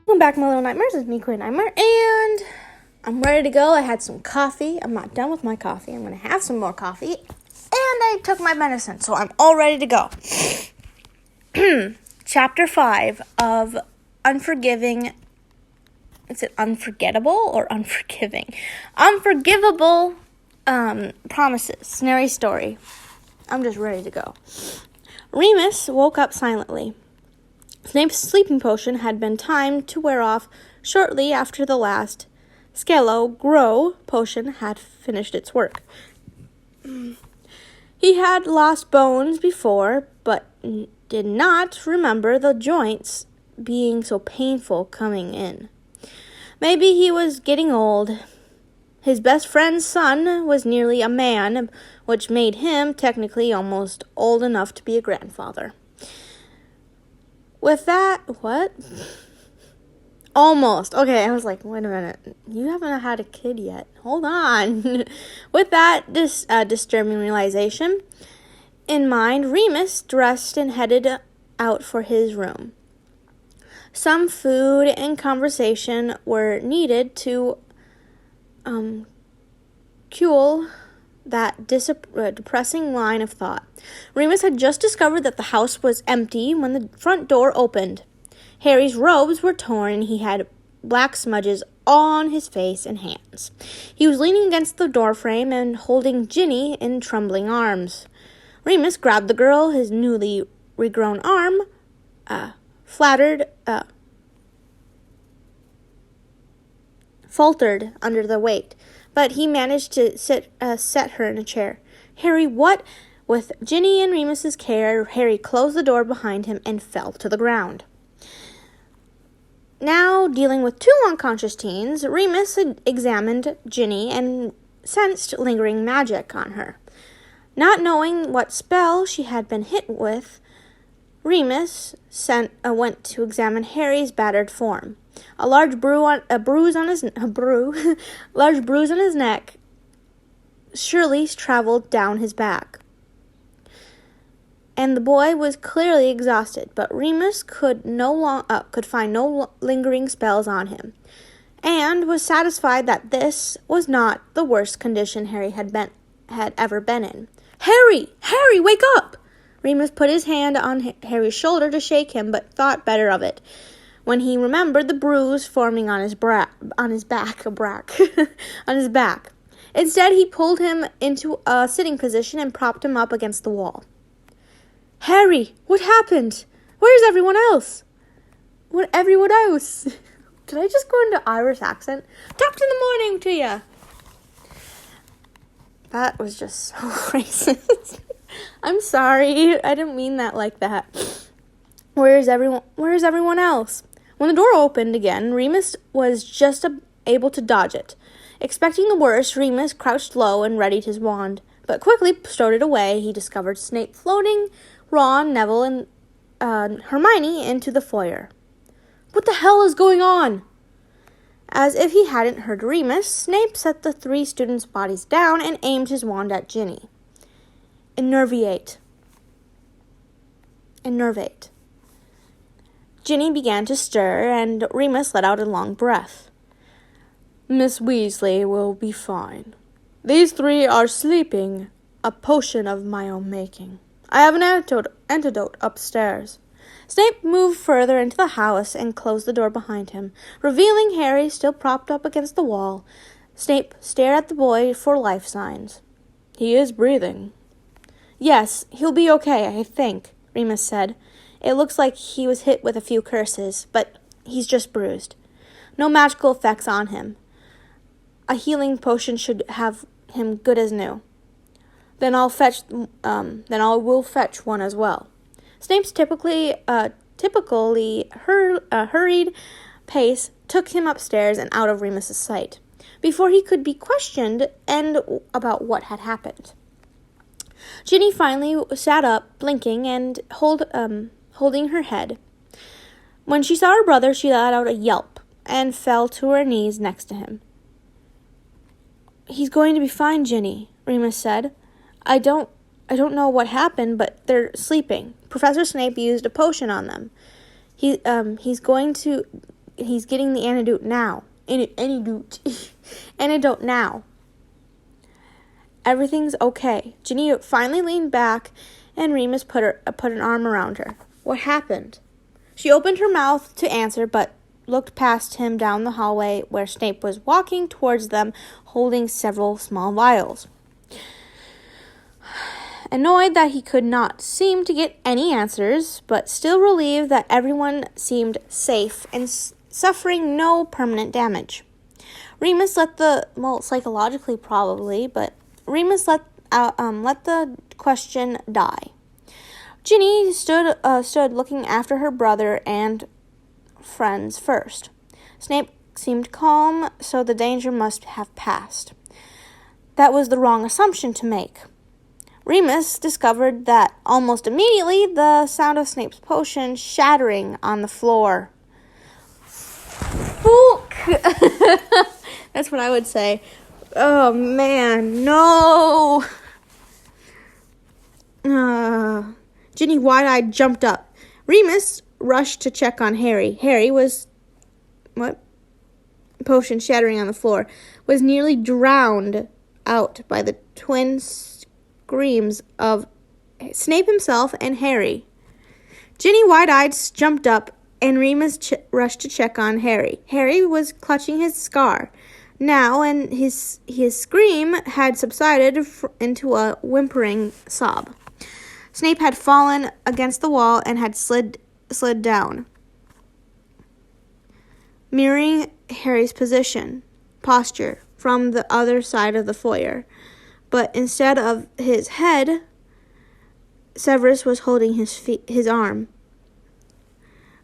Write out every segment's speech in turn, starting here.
Welcome back, my little nightmares. It's me, Queen Nightmare, and I'm ready to go. I had some coffee. I'm not done with my coffee. I'm going to have some more coffee, and I took my medicine, so I'm all ready to go. Chapter 5 of Unforgiving. Is it Unforgettable or Unforgiving? Unforgivable Promises. Snarry story. I'm just ready to go. Remus woke up silently. Snape's sleeping potion had been timed to wear off shortly after the last Scalo-Grow potion had finished its work. He had lost bones before, but did not remember the joints being so painful coming in. Maybe he was getting old. His best friend's son was nearly a man, which made him technically almost old enough to be a grandfather. With that, what? Almost. Okay, I was like, wait a minute. You haven't had a kid yet. Hold on. With that disturbing realization in mind, Remus dressed and headed out for his room. Some food and conversation were needed to cool that depressing line of thought. Remus had just discovered that the house was empty when the front door opened. Harry's robes were torn and he had black smudges on his face and hands. He was leaning against the doorframe and holding Ginny in trembling arms. Remus grabbed the girl, his newly regrown arm faltered under the weight, but he managed to set her in a chair. Harry, what? With Ginny and Remus's care, Harry closed the door behind him and fell to the ground. Now, dealing with two unconscious teens, Remus had examined Ginny and sensed lingering magic on her. Not knowing what spell she had been hit with, Remus went to examine Harry's battered form. A large bruise on his neck surely traveled down his back. And the boy was clearly exhausted, but Remus could find no lingering spells on him, and was satisfied that this was not the worst condition Harry had ever been in. Harry, wake up! Remus put his hand on Harry's shoulder to shake him, but thought better of it when he remembered the bruise forming on his back. Instead, he pulled him into a sitting position and propped him up against the wall. Harry, what happened? Where's everyone else? What everyone else? Did I just go into Irish accent? Talked in the morning to ya. That was just so racist. I'm sorry. I didn't mean that like that. Where's everyone else? When the door opened again, Remus was just able to dodge it. Expecting the worst, Remus crouched low and readied his wand, but quickly stowed it away. He discovered Snape floating Ron, Neville, and Hermione into the foyer. What the hell is going on? As if he hadn't heard Remus, Snape set the three students' bodies down and aimed his wand at Ginny. Innervate. Ginny began to stir, and Remus let out a long breath. Miss Weasley will be fine. These three are sleeping, a potion of my own making. I have an antidote upstairs. Snape moved further into the house and closed the door behind him, revealing Harry still propped up against the wall. Snape stared at the boy for life signs. He is breathing. Yes, he'll be okay, I think, Remus said. It looks like he was hit with a few curses, but he's just bruised. No magical effects on him. A healing potion should have him good as new. Then I will fetch one as well. Snape's typically hurried pace took him upstairs and out of Remus's sight before he could be questioned and about what had happened. Ginny finally sat up, blinking and holding her head. When she saw her brother, she let out a yelp and fell to her knees next to him. He's going to be fine, Ginny, Remus said. I don't know what happened, but they're sleeping. Professor Snape used a potion on them. He's going to he's getting the antidote now. Antidote now. Everything's okay. Ginny finally leaned back, and Remus put an arm around her. What happened? She opened her mouth to answer, but looked past him down the hallway where Snape was walking towards them, holding several small vials. Annoyed that he could not seem to get any answers, but still relieved that everyone seemed safe and suffering no permanent damage. Remus psychologically probably, but Remus let the question die. Ginny stood looking after her brother and friends first. Snape seemed calm, so the danger must have passed. That was the wrong assumption to make. Remus discovered that almost immediately the sound of Snape's potion shattering on the floor. Spook! That's what I would say. Oh man, no! Ginny wide-eyed jumped up. Remus rushed to check on Harry. Harry was... Potion shattering on the floor. Was nearly drowned out by the twin screams of Snape himself and Harry. Ginny wide-eyed jumped up, and Remus rushed to check on Harry. Harry was clutching his scar now, and his scream had subsided into a whimpering sob. Snape had fallen against the wall and had slid down, mirroring Harry's posture from the other side of the foyer. But instead of his head, Severus was holding his arm.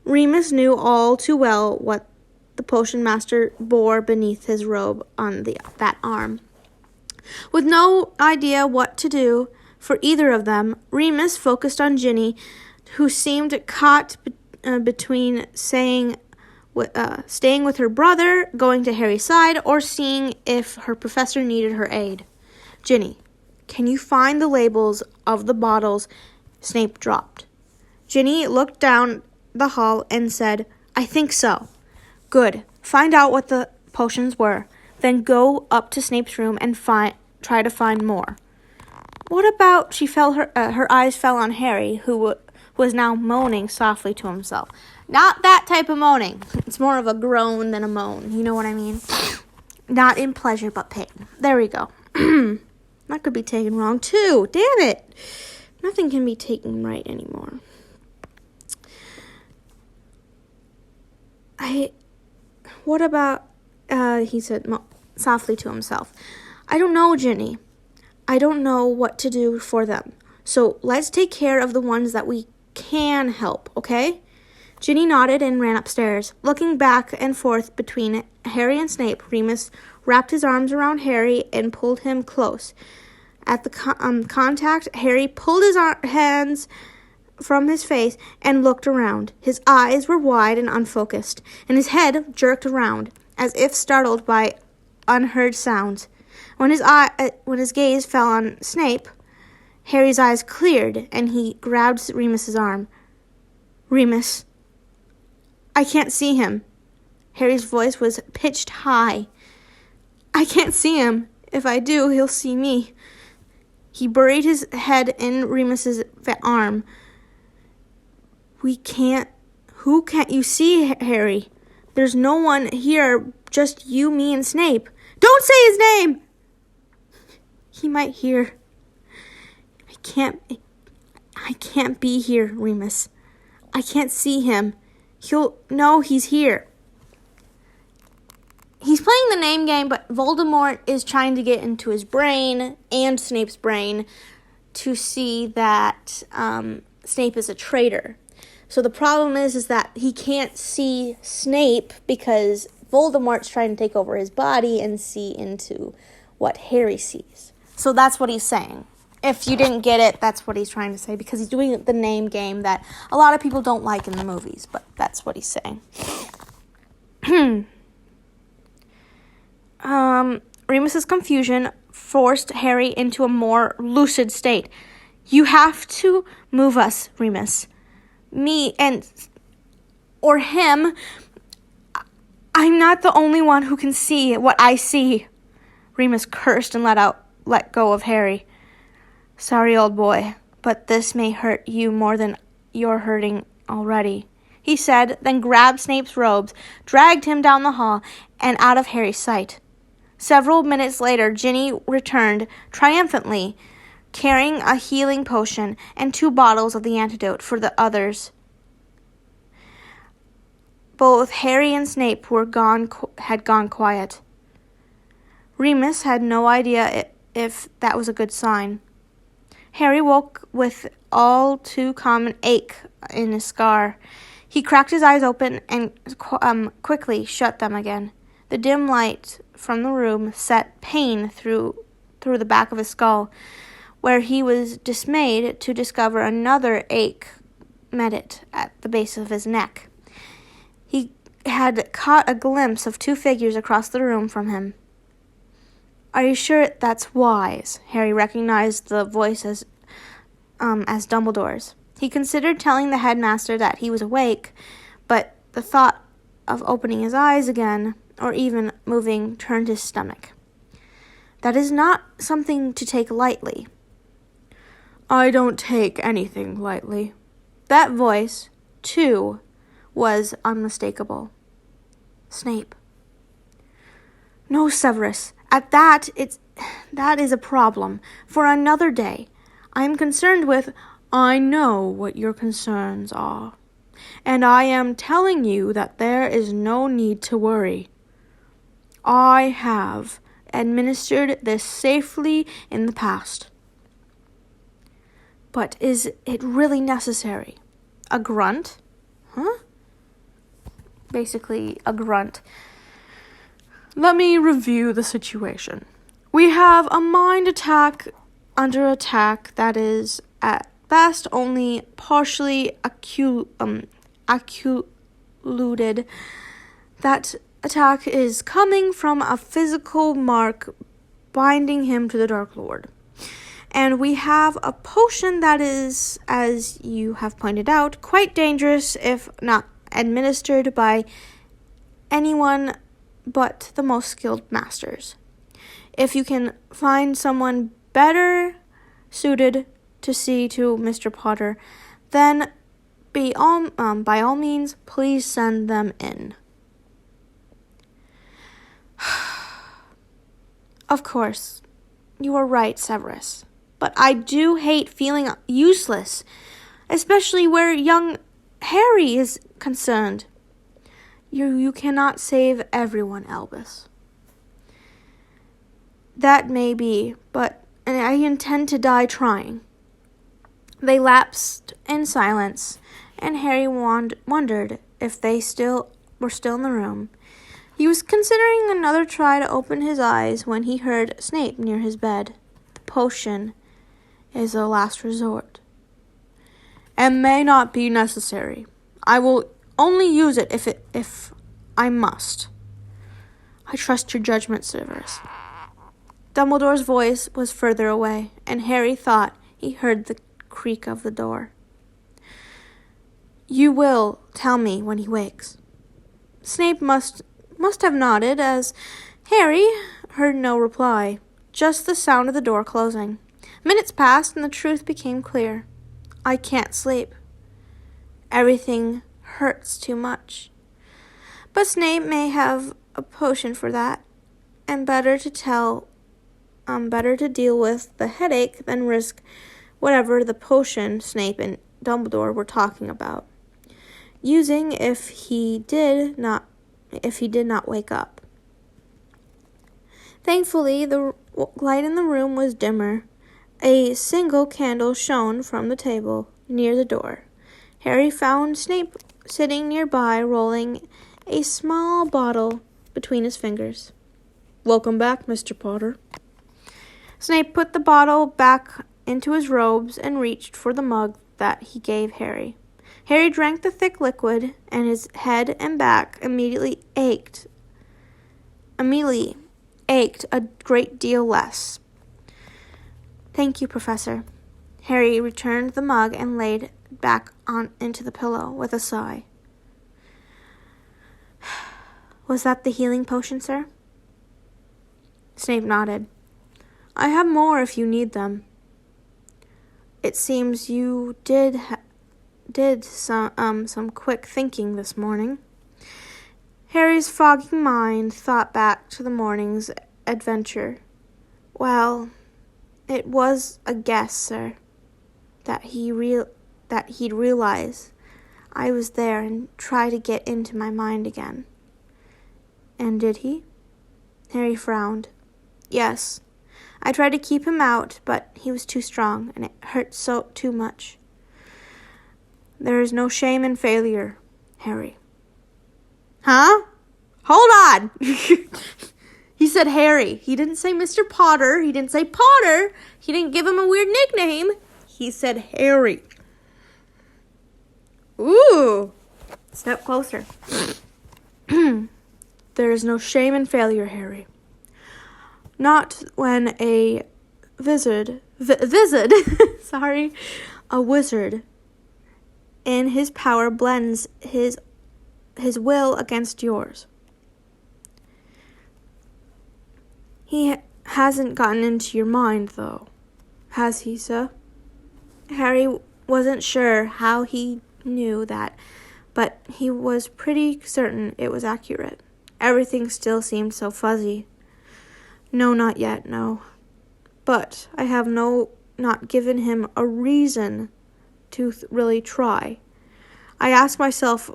Remus knew all too well what the potion master bore beneath his robe on that arm. With no idea what to do for either of them, Remus focused on Ginny, who seemed caught between staying with her brother, going to Harry's side, or seeing if her professor needed her aid. Ginny, can you find the labels of the bottles Snape dropped? Ginny looked down the hall and said, I think so. Good. Find out what the potions were. Then go up to Snape's room and try to find more. What about, her eyes fell on Harry, who was now moaning softly to himself. Not that type of moaning. It's more of a groan than a moan. You know what I mean? Not in pleasure, but pain. There we go. That could be taken wrong, too. Damn it. Nothing can be taken right anymore. What about, he said softly to himself. I don't know, Ginny. I don't know what to do for them. So let's take care of the ones that we can help, okay? Ginny nodded and ran upstairs. Looking back and forth between Harry and Snape, Remus wrapped his arms around Harry and pulled him close. At the contact, Harry pulled his hands from his face and looked around. His eyes were wide and unfocused, and his head jerked around, as if startled by unheard sounds. When his gaze fell on Snape, Harry's eyes cleared, and he grabbed Remus's arm. Remus, I can't see him. Harry's voice was pitched high. I can't see him. If I do, he'll see me. He buried his head in Remus's arm. Who can't you see, Harry? There's no one here, just you, me, and Snape. Don't say his name! He might hear. I can't be here, Remus. I can't see him. He'll know he's here. He's playing the name game, but Voldemort is trying to get into his brain and Snape's brain to see that Snape is a traitor. So the problem is that he can't see Snape because Voldemort's trying to take over his body and see into what Harry sees. So that's what he's saying. If you didn't get it, that's what he's trying to say, because he's doing the name game that a lot of people don't like in the movies, but that's what he's saying. Remus's confusion forced Harry into a more lucid state. You have to move us, Remus. Me or him. I'm not the only one who can see what I see. Remus cursed and let go of Harry. Sorry, old boy, but this may hurt you more than you're hurting already, he said, then grabbed Snape's robes, dragged him down the hall, and out of Harry's sight. Several minutes later, Ginny returned triumphantly, carrying a healing potion and 2 bottles of the antidote for the others. Both Harry and Snape had gone quiet. Remus had no idea if that was a good sign. Harry woke with all too common ache in his scar. He cracked his eyes open and quickly shut them again. The dim light from the room set pain through the back of his skull, where he was dismayed to discover another ache met it at the base of his neck. He had caught a glimpse of 2 figures across the room from him. Are you sure that's wise? Harry recognized the voice as Dumbledore's. He considered telling the headmaster that he was awake, but the thought of opening his eyes again, or even moving, turned his stomach. That is not something to take lightly. I don't take anything lightly. That voice, too, was unmistakable. Snape. No, Severus. At that is a problem for another day. I am concerned with... I know what your concerns are, and I am telling you that there is no need to worry. I have administered this safely in the past. But is it really necessary? A grunt? Huh? Basically, a grunt. Let me review the situation. We have a mind attack under attack that is at best only partially occluded. That attack is coming from a physical mark binding him to the Dark Lord. And we have a potion that is, as you have pointed out, quite dangerous if not administered by anyone but the most skilled masters. If you can find someone better suited to see to Mr. Potter, then by all means, please send them in. Of course, you are right, Severus. But I do hate feeling useless, especially where young Harry is concerned. You cannot save everyone, Albus. That may be, but I intend to die trying. They lapsed in silence, and Harry wondered if they were still in the room. He was considering another try to open his eyes when he heard Snape near his bed. The potion is a last resort, and may not be necessary. I will only use it if I must. I trust your judgment, Severus. Dumbledore's voice was further away, and Harry thought he heard the creak of the door. You will tell me when he wakes. Snape must have nodded, as Harry heard no reply, just the sound of the door closing. Minutes passed, and the truth became clear. I can't sleep. Everything hurts too much. But Snape may have a potion for that, and better to deal with the headache than risk whatever the potion Snape and Dumbledore were talking about, using if he did not wake up. Thankfully, the light in the room was dimmer. A single candle shone from the table near the door. Harry found Snape sitting nearby, rolling a small bottle between his fingers. Welcome back, Mr. Potter. Snape put the bottle back into his robes and reached for the mug that he gave Harry. Harry drank the thick liquid, and his head and back immediately ached a great deal less. Thank you, Professor. Harry returned the mug and laid back into the pillow with a sigh. Was that the healing potion, sir? Snape nodded. I have more if you need them. It seems you did some quick thinking this morning. Harry's foggy mind thought back to the morning's adventure. Well, it was a guess, sir, that he'd realize I was there and try to get into my mind again. And did he? Harry frowned. Yes. I tried to keep him out, but he was too strong, and it hurt so too much. There is no shame in failure, Harry. Huh? Hold on! He said Harry. He didn't say Mr. Potter. He didn't say Potter. He didn't give him a weird nickname. He said Harry. Ooh! Step closer. There is no shame in failure, Harry. Not when a wizard in his power blends his will against yours. He hasn't gotten into your mind, though, has he, sir? Harry wasn't sure how he knew that, but he was pretty certain it was accurate. Everything still seemed so fuzzy. No, not yet, no. But I have not given him a reason to really try. I ask myself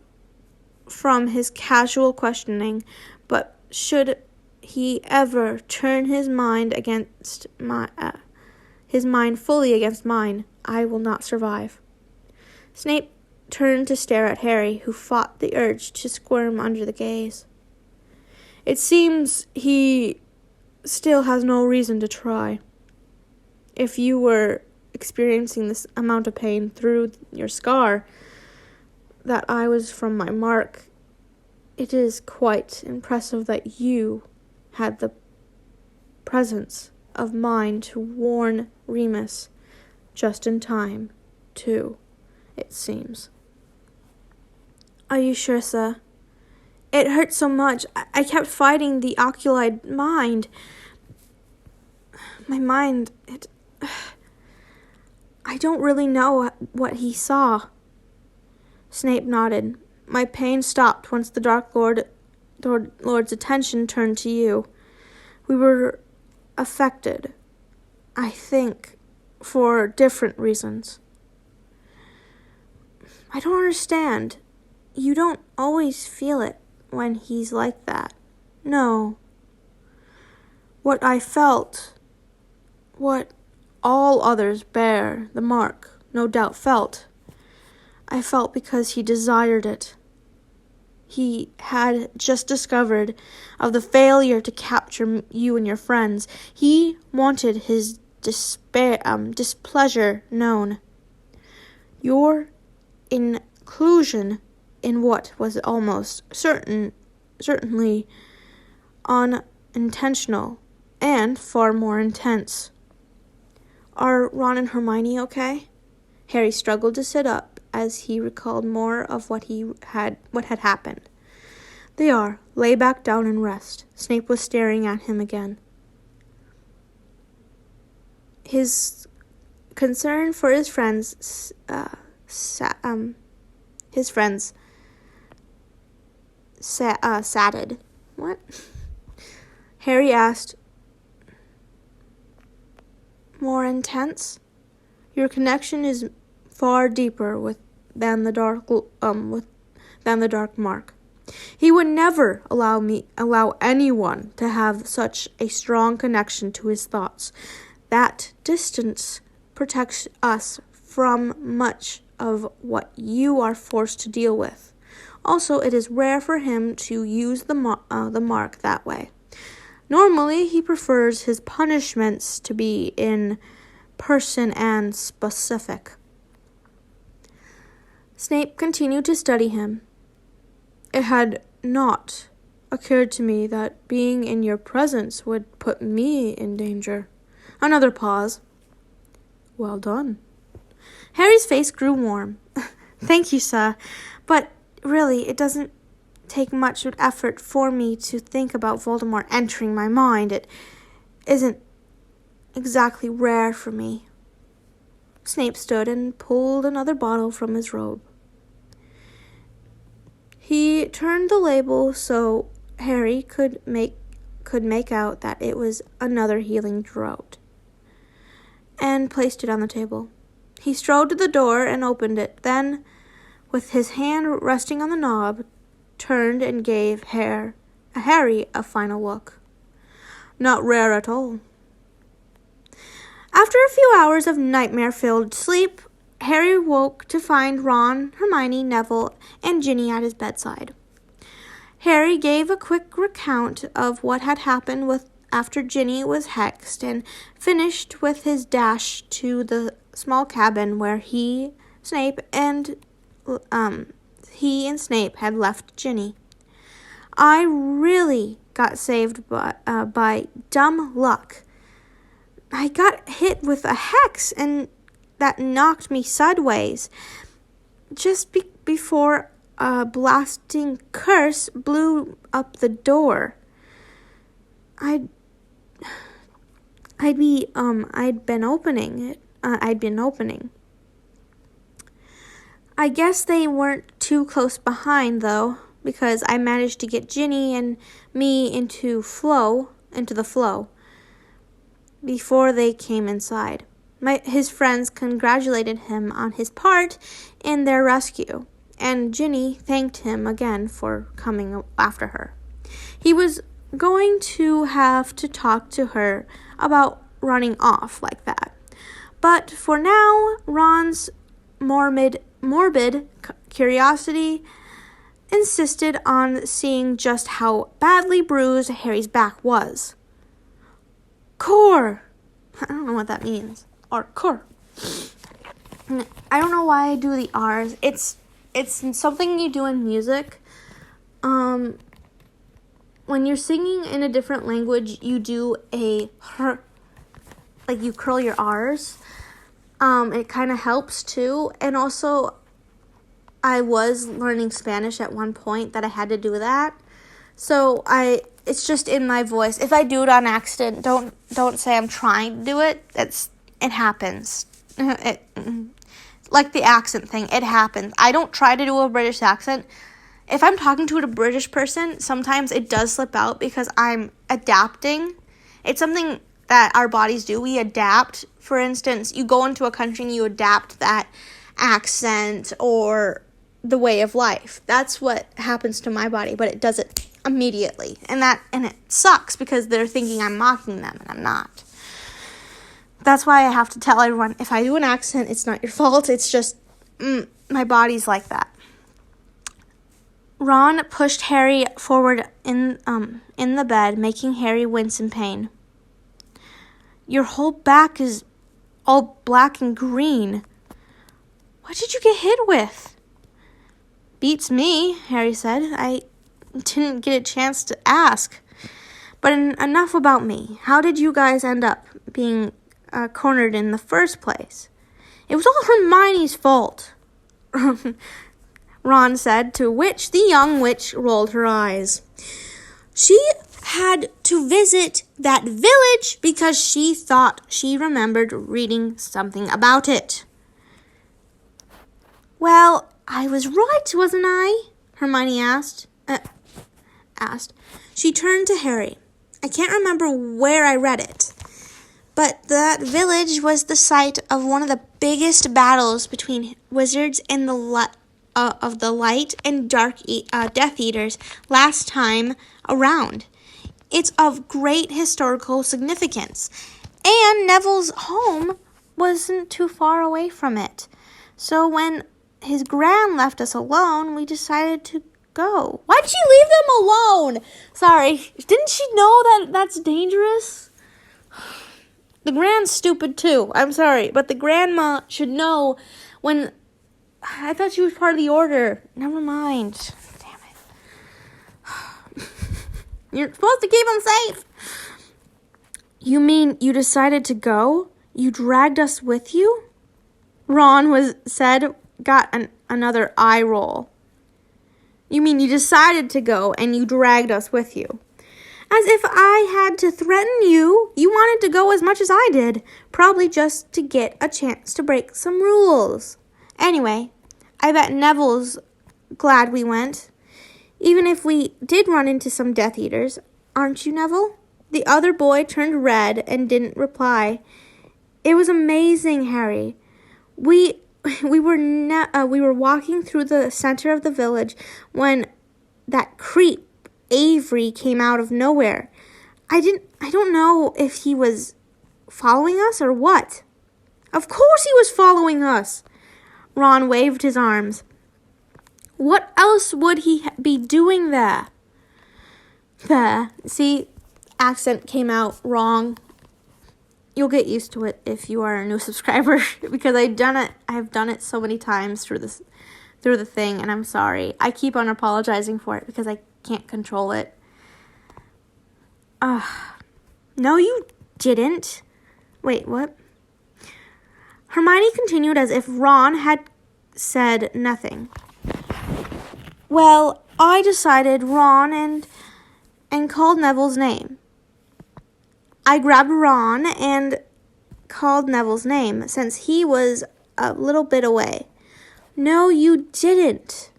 from his casual questioning, but should he ever turn his mind fully against mine, I will not survive. Snape turned to stare at Harry, who fought the urge to squirm under the gaze. It seems he still has no reason to try. If you were experiencing this amount of pain through your scar that I was from my mark, it is quite impressive that you had the presence of mind to warn Remus just in time, too, it seems. Are you sure, sir? It hurt so much. I kept fighting the occupied mind. My mind, I don't really know what he saw. Snape nodded. My pain stopped once the Dark Lord's attention turned to you. We were affected, I think, for different reasons. I don't understand. You don't always feel it when he's like that. No. What I felt, what all others bear the mark, no doubt felt, I felt because he desired it. He had just discovered of the failure to capture you and your friends. He wanted his displeasure known. Your inclusion in what was almost certainly unintentional and far more intense. Are Ron and Hermione okay? Harry struggled to sit up as he recalled more of what had happened. They are. Lay back down and rest. Snape was staring at him again. His concern for his friends saddened. What? Harry asked, more intense? Your connection is far deeper than the dark mark. He would never allow anyone to have such a strong connection to his thoughts. That distance protects us from much of what you are forced to deal with. Also, it is rare for him to use the mark that way. Normally, he prefers his punishments to be in person and specific. Snape continued to study him. It had not occurred to me that being in your presence would put me in danger. Another pause. Well done. Harry's face grew warm. Thank you, sir. But really, it doesn't take much effort for me to think about Voldemort entering my mind. It isn't exactly rare for me. Snape stood and pulled another bottle from his robe. He turned the label so Harry could make out that it was another healing draught, and placed it on the table. He strode to the door and opened it, then, with his hand resting on the knob, turned and gave Harry a final look. Not rare at all. After a few hours of nightmare-filled sleep, Harry woke to find Ron, Hermione, Neville, and Ginny at his bedside. Harry gave a quick recount of what had happened after Ginny was hexed, and finished with his dash to the small cabin where he and Snape had left Ginny. I really got saved by dumb luck. I got hit with a hex, and that knocked me sideways just before a blasting curse blew up the door. I'd been opening. I guess they weren't too close behind, though, because I managed to get Ginny and me into the flow before they came inside. His friends congratulated him on his part in their rescue, and Ginny thanked him again for coming after her. He was going to have to talk to her about running off like that, but for now, Ron's morbid curiosity insisted on seeing just how badly bruised Harry's back was. Core! I don't know what that means. Or core. I don't know why I do the R's. It's something you do in music. When you're singing in a different language, you do a like you curl your R's. It kind of helps too. And also, I was learning Spanish at one point that I had to do that. So it's just in my voice. If I do it on accident, don't say I'm trying to do it. It happens. Like the accent thing, it happens. I don't try to do a British accent. If I'm talking to a British person, sometimes it does slip out because I'm adapting. It's something that our bodies do. We adapt. For instance, you go into a country and you adapt that accent or the way of life. That's what happens to my body, but it does it immediately. And it sucks because they're thinking I'm mocking them, and I'm not. That's why I have to tell everyone, if I do an accent, it's not your fault. It's just my body's like that. Ron pushed Harry forward in the bed, making Harry wince in pain. Your whole back is all black and green. What did you get hit with? Beats me, Harry said. I didn't get a chance to ask. But enough about me. How did you guys end up being cornered in the first place? It was all Hermione's fault, Ron said, to which the young witch rolled her eyes. She had to visit that village because she thought she remembered reading something about it. Well, I was right, wasn't I? Hermione asked. She turned to Harry. I can't remember where I read it, but that village was the site of one of the biggest battles between wizards and of the Light and Dark Death Eaters last time around. It's of great historical significance, and Neville's home wasn't too far away from it. So when his gran left us alone, we decided to go. Why'd she leave them alone? Sorry, didn't she know that that's dangerous? The gran's stupid too. I'm sorry, but the grandma should know when... I thought she was part of the order. Never mind. Damn it. You're supposed to keep them safe. You mean you decided to go? You dragged us with you? Ron got another eye roll. You mean you decided to go and you dragged us with you? As if I had to threaten you. You wanted to go as much as I did, probably just to get a chance to break some rules. Anyway, I bet Neville's glad we went, even if we did run into some Death Eaters. Aren't you, Neville? The other boy turned red and didn't reply. It was amazing, Harry. We were walking through the center of the village when that creep Avery came out of nowhere. I don't know if he was following us or what. Of course he was following us. Ron waved his arms. What else would he be doing there? See, accent came out wrong. You'll get used to it if you are a new subscriber because I've done it so many times through the thing, and I'm sorry. I keep on apologizing for it because I can't control it. No, you didn't. Wait, what? Hermione continued as if Ron had said nothing. Well, I decided Ron and called Neville's name. I grabbed Ron and called Neville's name since he was a little bit away. No, you didn't.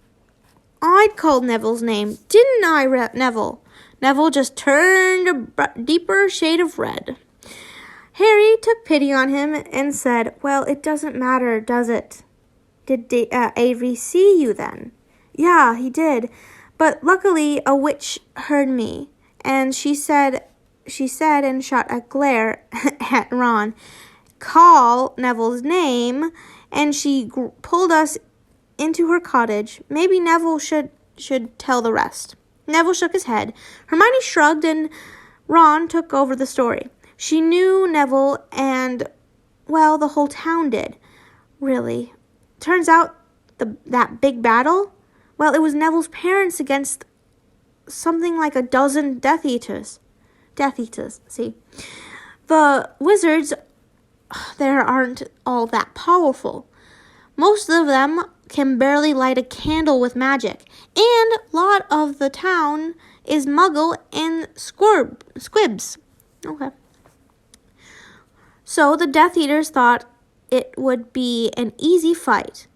I'd called Neville's name, didn't I, Neville? Neville just turned a deeper shade of red. Harry took pity on him and said, well, it doesn't matter, does it? Did Avery see you then? Yeah, he did. But luckily, a witch heard me, and she said and shot a glare at Ron, call Neville's name, and she pulled us into her cottage. Maybe Neville should tell the rest. Neville shook his head. Hermione shrugged, and Ron took over the story. She knew Neville and, well, the whole town did. Really. Turns out that big battle, well, it was Neville's parents against something like a dozen Death Eaters, see. The wizards, they aren't all that powerful. Most of them can barely light a candle with magic, and a lot of the town is muggle and squibs. Okay. So the Death Eaters thought it would be an easy fight.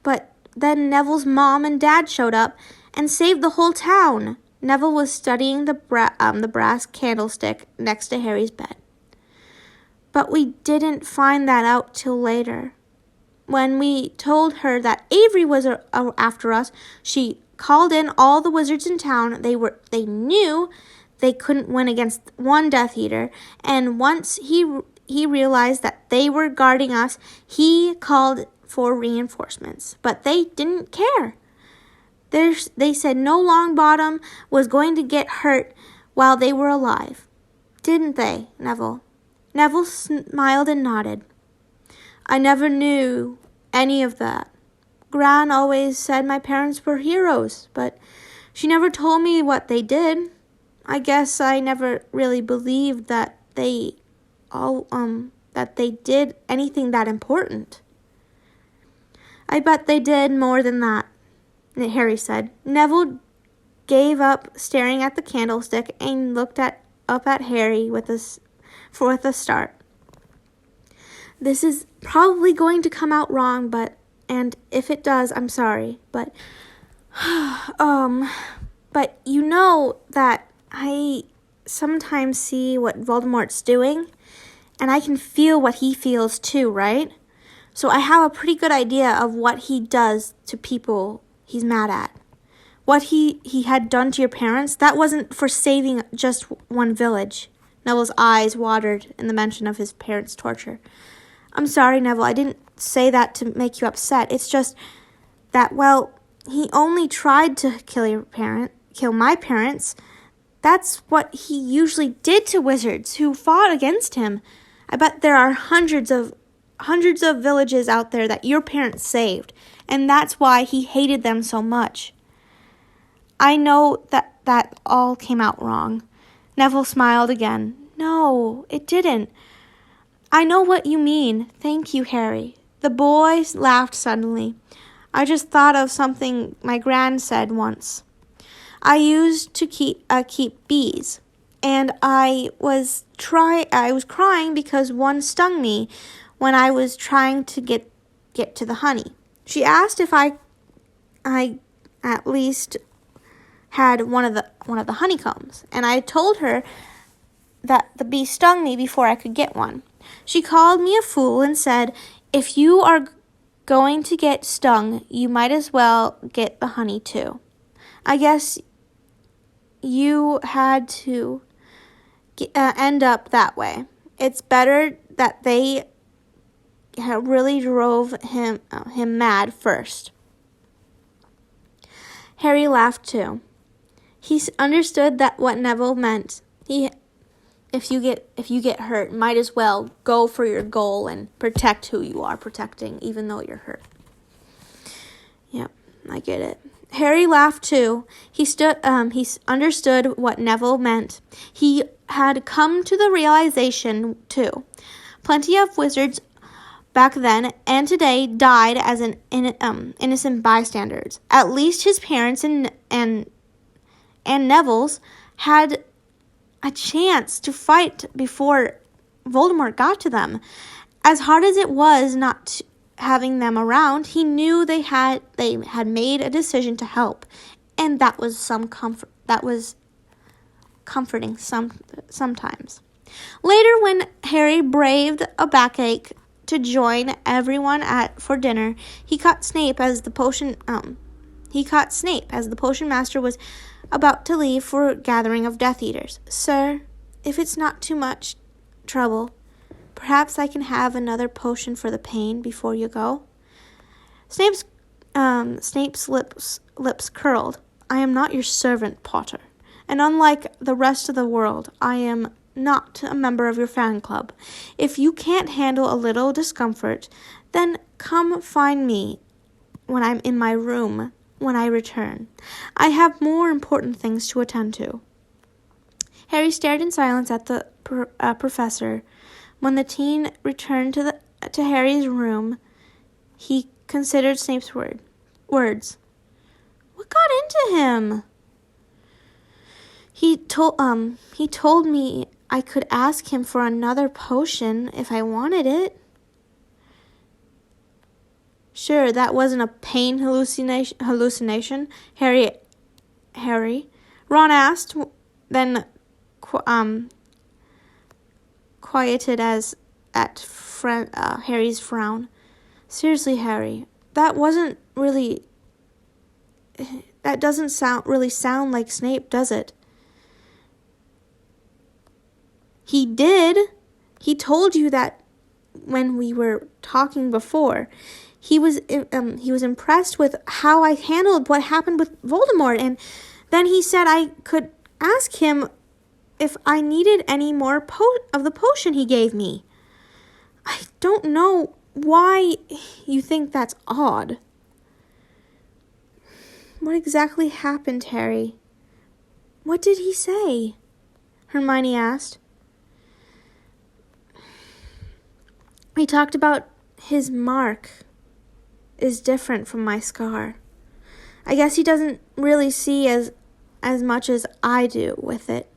But then Neville's mom and dad showed up and saved the whole town. Neville was studying the brass candlestick next to Harry's bed. But we didn't find that out till later. When we told her that Avery was after us, she called in all the wizards in town. They knew they couldn't win against one Death Eater, and once he realized that they were guarding us, he called for reinforcements. But they didn't care. They said no Longbottom was going to get hurt while they were alive. Didn't they, Neville? Neville smiled and nodded. I never knew any of that. Gran always said my parents were heroes, but she never told me what they did. I guess I never really believed that they did anything that important. I bet they did more than that, Harry said. Neville gave up staring at the candlestick and looked up at Harry with a start. This is probably going to come out wrong, and if it does, I'm sorry, but you know that I sometimes see what Voldemort's doing, and I can feel what he feels too, right? So I have a pretty good idea of what he does to people he's mad at. What he had done to your parents, that wasn't for saving just one village. Neville's eyes watered in the mention of his parents' torture. I'm sorry, Neville, I didn't say that to make you upset. It's just that, well, he only tried to kill my parents. That's what he usually did to wizards who fought against him. I bet there are hundreds of villages out there that your parents saved, and that's why he hated them so much. I know that all came out wrong. Neville smiled again. No, it didn't. I know what you mean. Thank you, Harry. The boy laughed suddenly. I just thought of something my gran said once. I used to keep bees, and I was crying because one stung me when I was trying to get to the honey. She asked if I at least had one of the honeycombs, and I told her that the bee stung me before I could get one. She called me a fool and said, "If you are going to get stung, you might as well get the honey too." I guess you had to end up that way. It's better that they really drove him mad first. Harry laughed too. He understood that what Neville meant. If you get hurt, might as well go for your goal and protect who you are protecting, even though you're hurt. Yep, I get it. Harry laughed too. He understood what Neville meant. He had come to the realization too. Plenty of wizards back then and today died as innocent bystanders. At least his parents and Neville's had a chance to fight before Voldemort got to them. As hard as it was not having them around, he knew they had made a decision to help, and that was some comfort. That was comforting sometimes. Later, when Harry braved a backache to join everyone for dinner, he caught Snape as the potion master was about to leave for a gathering of Death Eaters. "Sir, if it's not too much trouble, perhaps I can have another potion for the pain before you go." Snape's lips curled. "I am not your servant, Potter, and unlike the rest of the world, I am not a member of your fan club. If you can't handle a little discomfort, then come find me when I'm in my room when I return. I have more important things to attend to." Harry stared in silence at the professor. When the teen returned to Harry's room, he considered Snape's words. What got into him? He told me I could ask him for another potion if I wanted it. Sure, that wasn't a pain hallucination, Harry. Ron asked, then quieted at Harry's frown. Seriously, Harry, that doesn't sound like Snape, does it? He did. He told you that when we were talking before. He was impressed with how I handled what happened with Voldemort, and then he said I could ask him if I needed any more of the potion he gave me. I don't know why you think that's odd. What exactly happened, Harry? What did he say? Hermione asked. He talked about his mark is different from my scar. I guess he doesn't really see as much as I do with it,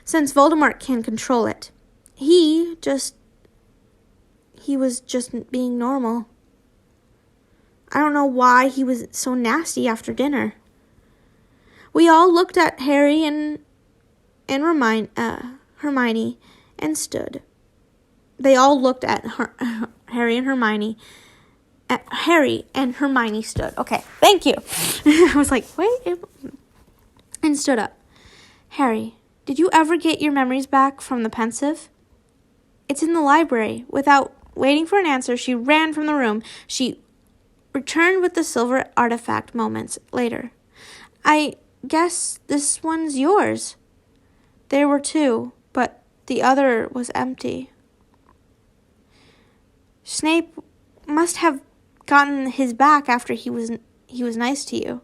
since Voldemort can control it. He was just being normal. I don't know why he was so nasty after dinner. We all looked at Harry and Hermione and stood. They all looked at Harry and Hermione. Harry and Hermione stood. Okay, thank you. I was like, wait. And stood up. Harry, did you ever get your memories back from the pensive? It's in the library. Without waiting for an answer, she ran from the room. She returned with the silver artifact moments later. I guess this one's yours. There were two, but the other was empty. Snape must have gotten his back after he was nice to you.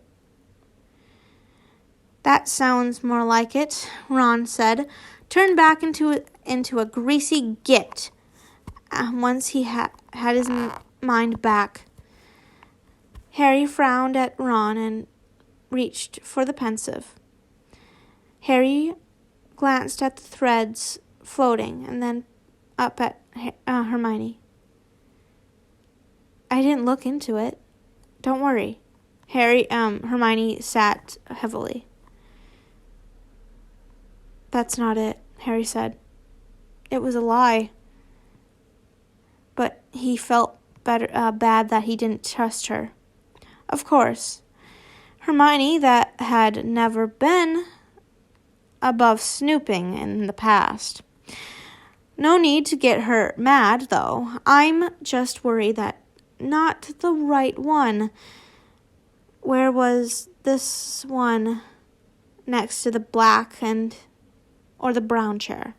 That sounds more like it, Ron said, turned back into a greasy git once he had his mind back. Harry frowned at Ron and reached for the pensive. Harry glanced at the threads floating and then up at Hermione. I didn't look into it. Don't worry. Hermione sat heavily. That's not it, Harry said. It was a lie. But he felt bad that he didn't trust her. Of course, Hermione, that had never been above snooping in the past. No need to get her mad, though. I'm just worried that not the right one. Where was this one next to the black or the brown chair?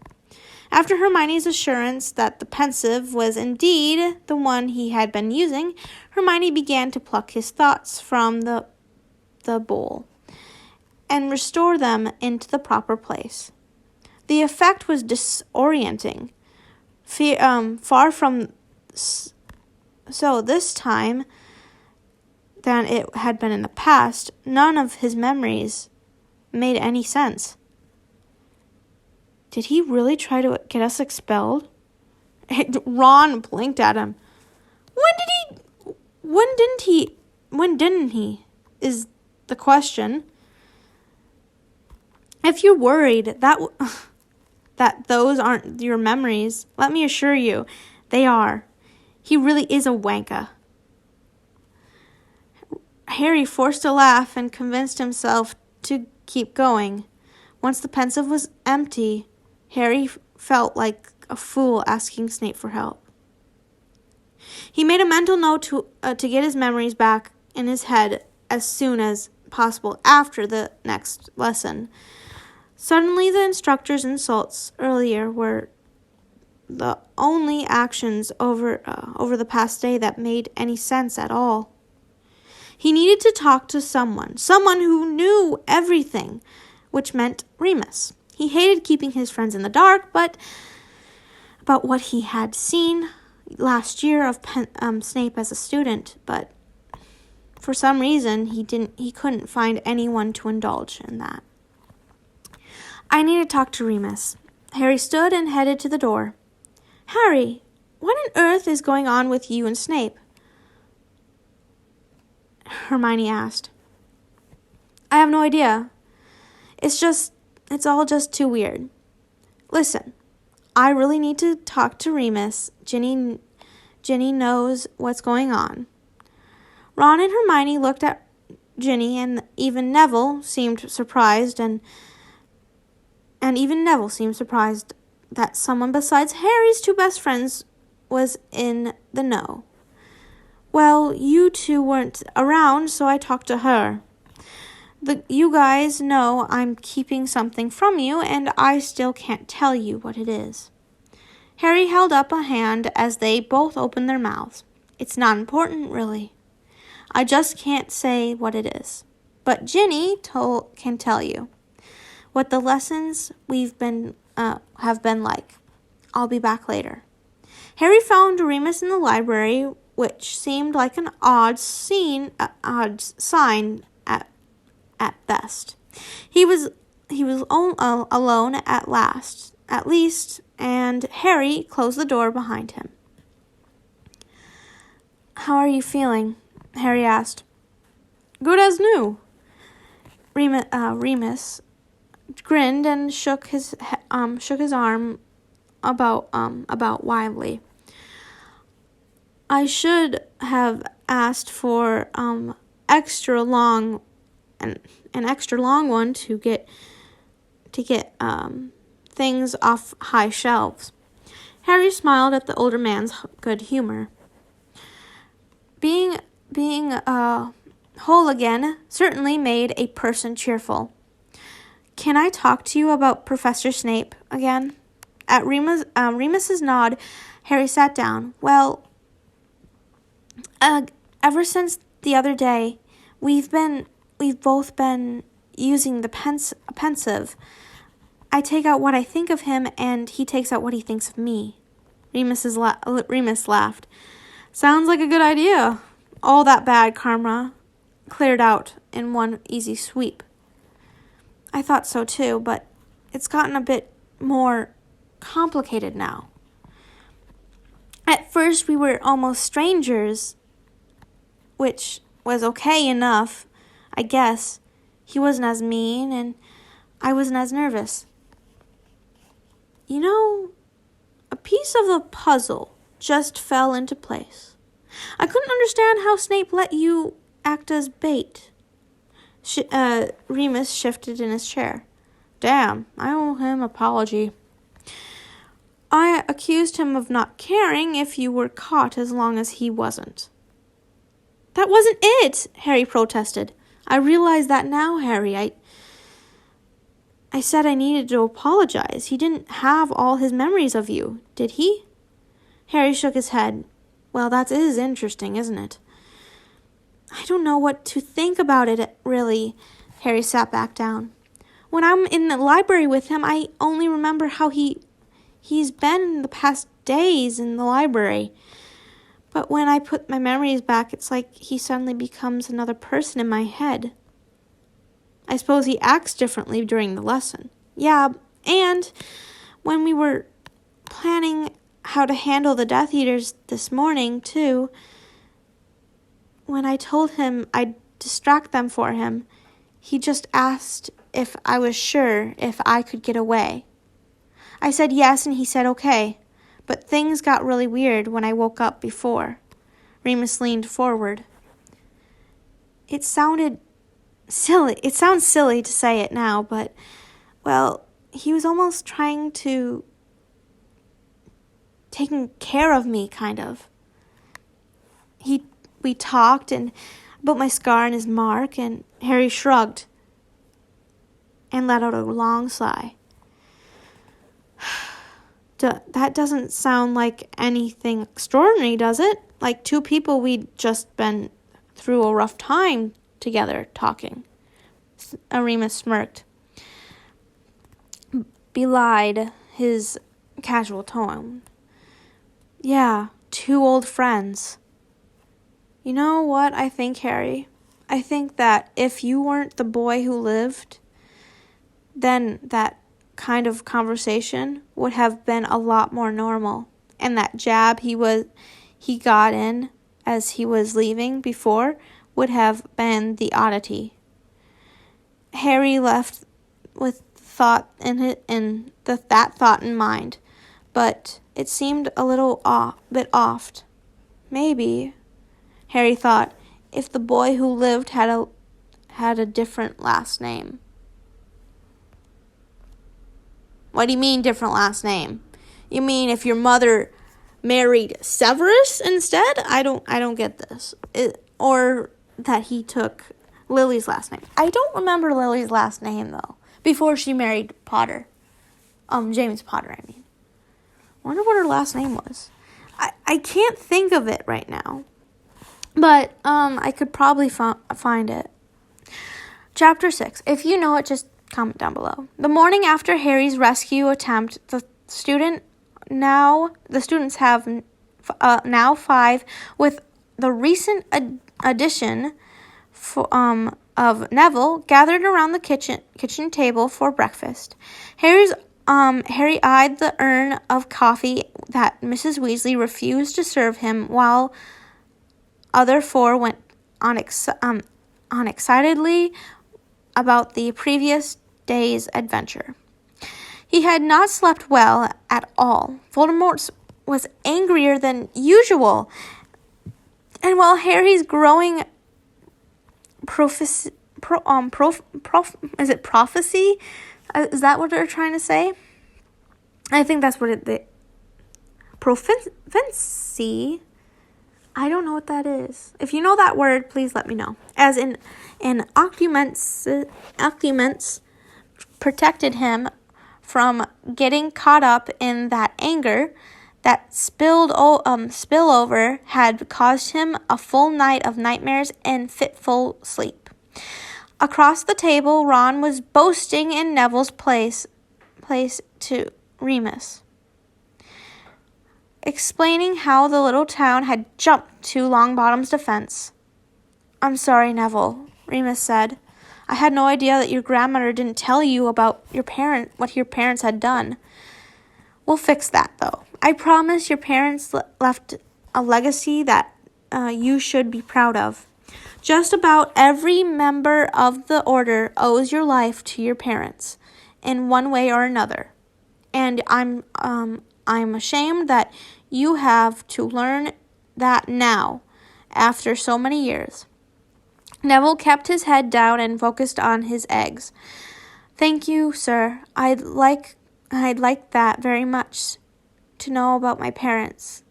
After Hermione's assurance that the pensive was indeed the one he had been using, Hermione began to pluck his thoughts from the bowl and restore them into the proper place. The effect was disorienting. Far from so this time than it had been in the past, none of his memories made any sense. Did he really try to get us expelled? Ron blinked at him. When didn't he? Is the question. If you're worried that those aren't your memories, let me assure you, they are. He really is a wanker. Harry forced a laugh and convinced himself to keep going. Once the pensive was empty, Harry felt like a fool asking Snape for help. He made a mental note to get his memories back in his head as soon as possible after the next lesson. Suddenly, the instructor's insults earlier were the only actions over the past day that made any sense at all. He needed to talk to someone who knew everything, which meant Remus. He hated keeping his friends in the dark, but about what he had seen last year of Snape as a student, but for some reason he couldn't find anyone to indulge in that. I need to talk to Remus. Harry stood and headed to the door. Harry, what on earth is going on with you and Snape? Hermione asked. I have no idea. It's all just too weird. Listen, I really need to talk to Remus. Ginny knows what's going on. Ron and Hermione looked at Ginny, and even Neville seemed surprised, and even Neville seemed surprised that someone besides Harry's two best friends was in the know. Well, you two weren't around, so I talked to her. You guys know I'm keeping something from you, and I still can't tell you what it is. Harry held up a hand as they both opened their mouths. It's not important, really. I just can't say what it is. But Ginny can tell you what the lessons have been like. I'll be back later. Harry found Remus in the library, which seemed like an odd sign at best. He was alone at least, and Harry closed the door behind him. How are you feeling? Harry asked. Good as new. Remus grinned and shook his arm about wildly. I should have asked for an extra long one to get things off high shelves. Harry smiled at the older man's good humor. Being whole again certainly made a person cheerful. Can I talk to you about Professor Snape again? At Remus's nod, Harry sat down. Well, ever since the other day, we've both been using the pensive. I take out what I think of him, and he takes out what he thinks of me. Remus laughed. Sounds like a good idea. All that bad karma cleared out in one easy sweep. I thought so too, but it's gotten a bit more complicated now. At first, we were almost strangers, which was okay enough, I guess. He wasn't as mean, and I wasn't as nervous. You know, a piece of the puzzle just fell into place. I couldn't understand how Snape let you act as bait. Remus shifted in his chair. Damn, I owe him an apology. I accused him of not caring if you were caught as long as he wasn't. That wasn't it, Harry protested. I realize that now, Harry. I said I needed to apologize. He didn't have all his memories of you, did he? Harry shook his head. Well, that is interesting, isn't it? I don't know what to think about it, really. Harry sat back down. When I'm in the library with him, I only remember how he's been the past days in the library. But when I put my memories back, it's like he suddenly becomes another person in my head. I suppose he acts differently during the lesson. Yeah, and when we were planning how to handle the Death Eaters this morning, too, when I told him I'd distract them for him, he just asked if I was sure if I could get away. I said yes, and he said okay, but things got really weird when I woke up before. Remus leaned forward. It sounded silly. It sounds silly to say it now, but, well, he was almost trying to taking care of me, kind of. We talked and about my scar and his mark, and Harry shrugged and let out a long sigh. That doesn't sound like anything extraordinary, does it? Like two people we'd just been through a rough time together talking. Remus smirked, belied his casual tone. Yeah, two old friends. You know what I think, Harry? I think that if you weren't the boy who lived, then that kind of conversation would have been a lot more normal. And that jab he got in as he was leaving before would have been the oddity. Harry left with that thought in mind, but it seemed a little bit off. Maybe, Harry thought, if the boy who lived had a different last name. What do you mean, different last name? You mean if your mother married Severus instead? I don't get this. Or that he took Lily's last name. I don't remember Lily's last name, though, before she married Potter. James Potter, I mean. Wonder what her last name was. I can't think of it right now. But I could probably find it. Chapter 6. If you know it, just comment down below. The morning after Harry's rescue attempt, the students have now 5, with the recent addition of Neville gathered around the kitchen table for breakfast. Harry eyed the urn of coffee that Mrs. Weasley refused to serve him, while other 4 went on excitedly about the previous day's adventure. He had not slept well at all. Voldemort was angrier than usual, and while Harry's growing prophecy? Is it prophecy? Is that what they're trying to say? I think that's what prophecy. I don't know what that is. If you know that word, please let me know. As in occupants protected him from getting caught up in that anger that spillover had caused him a full night of nightmares and fitful sleep. Across the table, Ron was boasting in Neville's place to Remus, explaining how the little town had jumped to Longbottom's defense. I'm sorry, Neville, Remus said. I had no idea that your grandmother didn't tell you about what your parents had done. We'll fix that, though. I promise your parents left a legacy that you should be proud of. Just about every member of the order owes your life to your parents, in one way or another. And I'm ashamed that you have to learn that now, after so many years. Neville kept his head down and focused on his eggs. Thank you, sir. I'd like that very much, to know about my parents.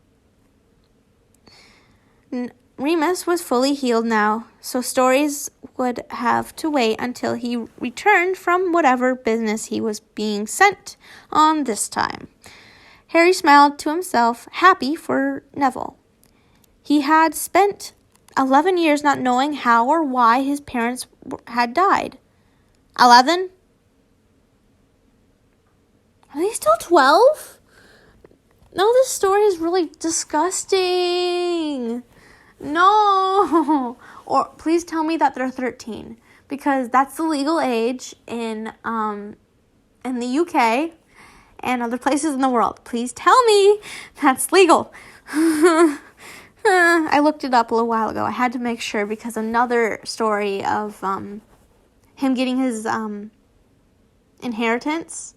Remus was fully healed now, so stories would have to wait until he returned from whatever business he was being sent on this time. Harry smiled to himself, happy for Neville. He had spent 11 years not knowing how or why his parents had died. 11? Are they still 12? No, this story is really disgusting. No. Or please tell me that they're 13, because that's the legal age in the UK and other places in the world. Please tell me that's legal. I looked it up a little while ago. I had to make sure because another story of him getting his inheritance,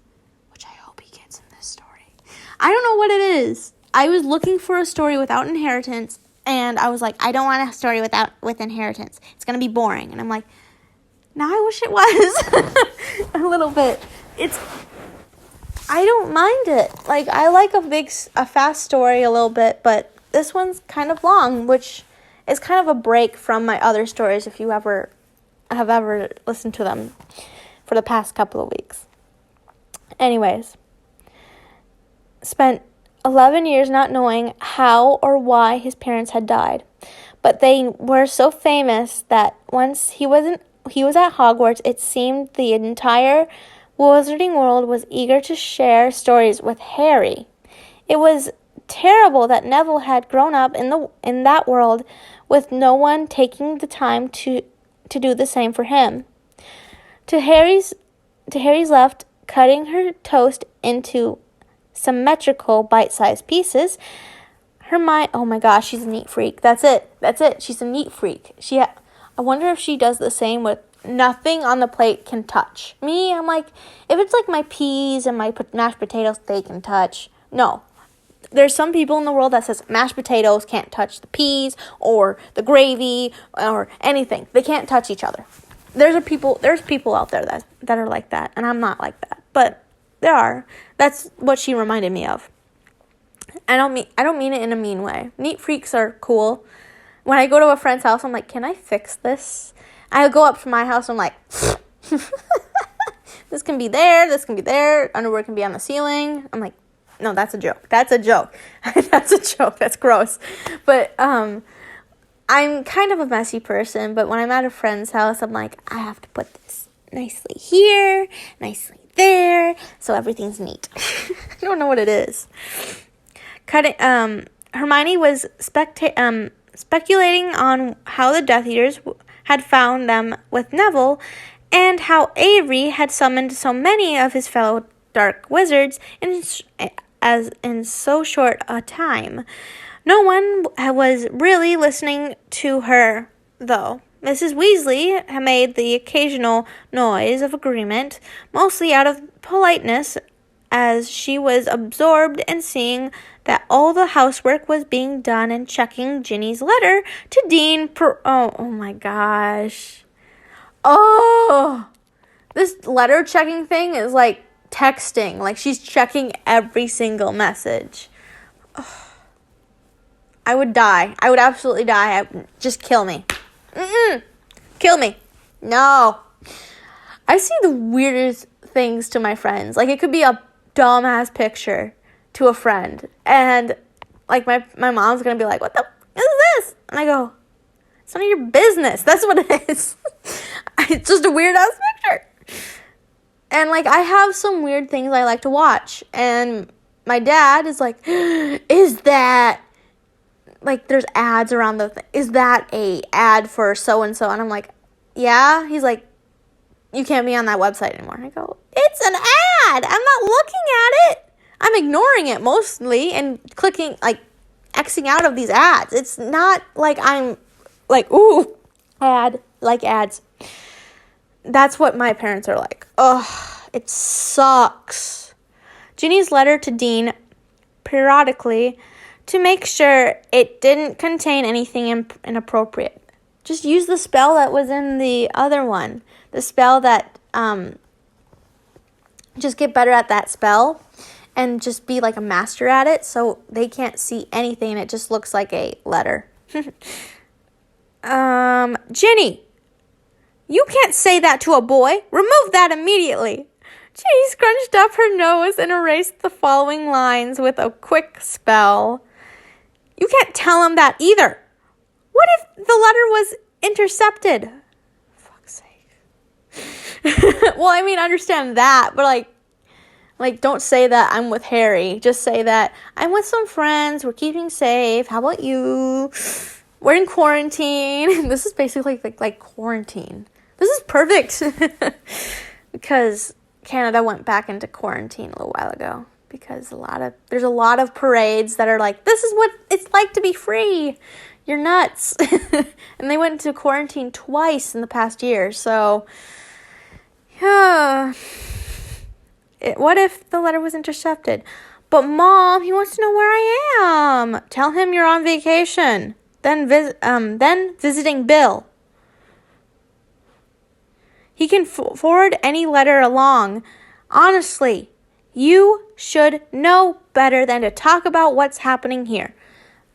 which I hope he gets in this story. I don't know what it is. I was looking for a story without inheritance, and I was like, I don't want a story with inheritance. It's going to be boring. And I'm like, now I wish it was a little bit. I don't mind it. Like, I like a fast story a little bit, but this one's kind of long, which is kind of a break from my other stories if you have ever listened to them for the past couple of weeks. Anyways, spent 11 years not knowing how or why his parents had died, but they were so famous that once he was at Hogwarts, it seemed the entire wizarding world was eager to share stories with Harry. It was terrible that Neville had grown up in that world with no one taking the time to do the same for him. To Harry's left, cutting her toast into symmetrical bite-sized pieces, Hermione, oh my gosh, she's a neat freak. That's it. She's a neat freak. I wonder if she does the same with nothing on the plate can touch. Me, I'm like, if it's like my peas and my mashed potatoes, they can touch. No. There's some people in the world that says mashed potatoes can't touch the peas or the gravy or anything. They can't touch each other. There's people out there that are like that, and I'm not like that. But there are. That's what she reminded me of. I don't mean it in a mean way. Neat freaks are cool. When I go to a friend's house, I'm like, can I fix this? I go up to my house, I'm like, this can be there, underwear can be on the ceiling. I'm like, no, that's a joke. That's a joke. That's gross. But I'm kind of a messy person, but when I'm at a friend's house, I'm like, I have to put this nicely here, nicely there, so everything's neat. I don't know what it is. Hermione was speculating on how the Death Eaters had found them with Neville, and how Avery had summoned so many of his fellow dark wizards in so short a time. No one was really listening to her, though. Mrs. Weasley had made the occasional noise of agreement, mostly out of politeness, as she was absorbed in seeing that all the housework was being done and checking Ginny's letter to Dean oh my gosh. Oh, this letter checking thing is like texting. Like, she's checking every single message. Oh. I would die. I would absolutely die. Just kill me. Kill me. No. I see the weirdest things to my friends. Like, it could be a dumbass picture to a friend. And, like, my mom's going to be like, what the is this? And I go, it's none of your business. That's what it is. It's just a weird-ass picture. And, like, I have some weird things I like to watch. And my dad is like, is that like, there's ads around is that a ad for so-and-so? And I'm like, yeah. He's like, you can't be on that website anymore. And I go, it's an ad. I'm not looking at it. I'm ignoring it mostly and clicking, like, Xing out of these ads. It's not like I'm like, ooh, ad, like ads. That's what my parents are like. Ugh, it sucks. Ginny's letter to Dean periodically to make sure it didn't contain anything inappropriate. Just use the spell that was in the other one. The spell that, just get better at that spell and just be like a master at it so they can't see anything and it just looks like a letter. Ginny, you can't say that to a boy. Remove that immediately. Ginny scrunched up her nose and erased the following lines with a quick spell. You can't tell him that either. What if the letter was intercepted? Fuck's sake. Well, I mean, I understand that, but like, don't say that I'm with Harry. Just say that I'm with some friends. We're keeping safe. How about you? We're in quarantine. This is basically like quarantine. This is perfect. Because Canada went back into quarantine a little while ago. Because there's a lot of parades that are like, this is what it's like to be free. You're nuts. And they went into quarantine twice in the past year. So, yeah. What if the letter was intercepted? But Mom, he wants to know where I am. Tell him you're on vacation. Then visiting Bill. He can forward any letter along. Honestly, you should know better than to talk about what's happening here.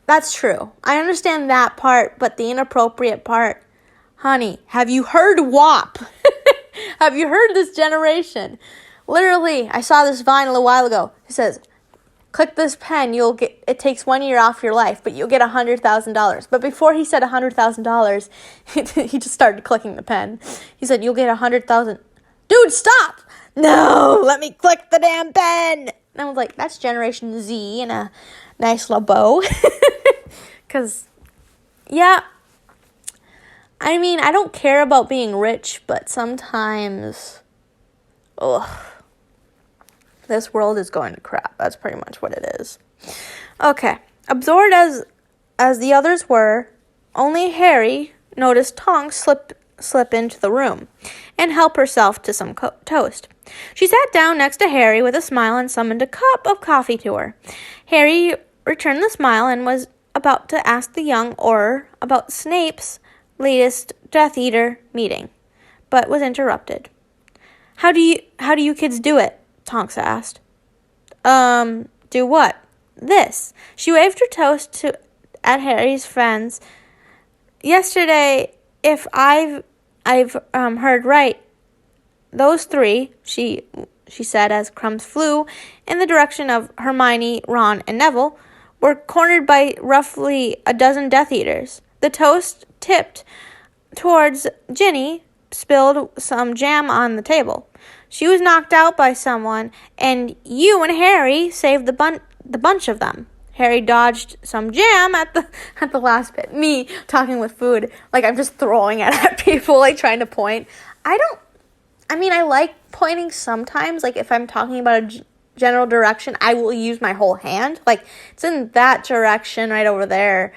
That's true. I understand that part, but the inappropriate part, honey, have you heard WAP? Have you heard this generation? Literally, I saw this Vine a little while ago. It says, click this pen, it takes 1 year off your life, but you'll get $100,000. But before he said $100,000, he just started clicking the pen. He said, you'll get 100,000. Dude, stop! No, let me click the damn pen. And I was like, that's Generation Z in a nice little bow. Because, yeah, I mean, I don't care about being rich, but sometimes, this world is going to crap. That's pretty much what it is. Okay. Absorbed as the others were, only Harry noticed Tonks slip into the room and help herself to some toast. She sat down next to Harry with a smile and summoned a cup of coffee to her. Harry returned the smile and was about to ask the young Auror about Snape's latest Death Eater meeting, but was interrupted. How do you kids do it? Tonks asked. Do what? This. She waved her toast at Harry's friends. Yesterday, if I've heard right, those three, she said as crumbs flew in the direction of Hermione, Ron, and Neville, were cornered by roughly a dozen Death Eaters. The toast tipped towards Ginny, spilled some jam on the table. She was knocked out by someone, and you and Harry saved the bunch of them. Harry dodged some jam at the last bit. Me talking with food, like I'm just throwing it at people, like trying to point. I like pointing sometimes. Like if I'm talking about a general direction, I will use my whole hand. Like it's in that direction right over there.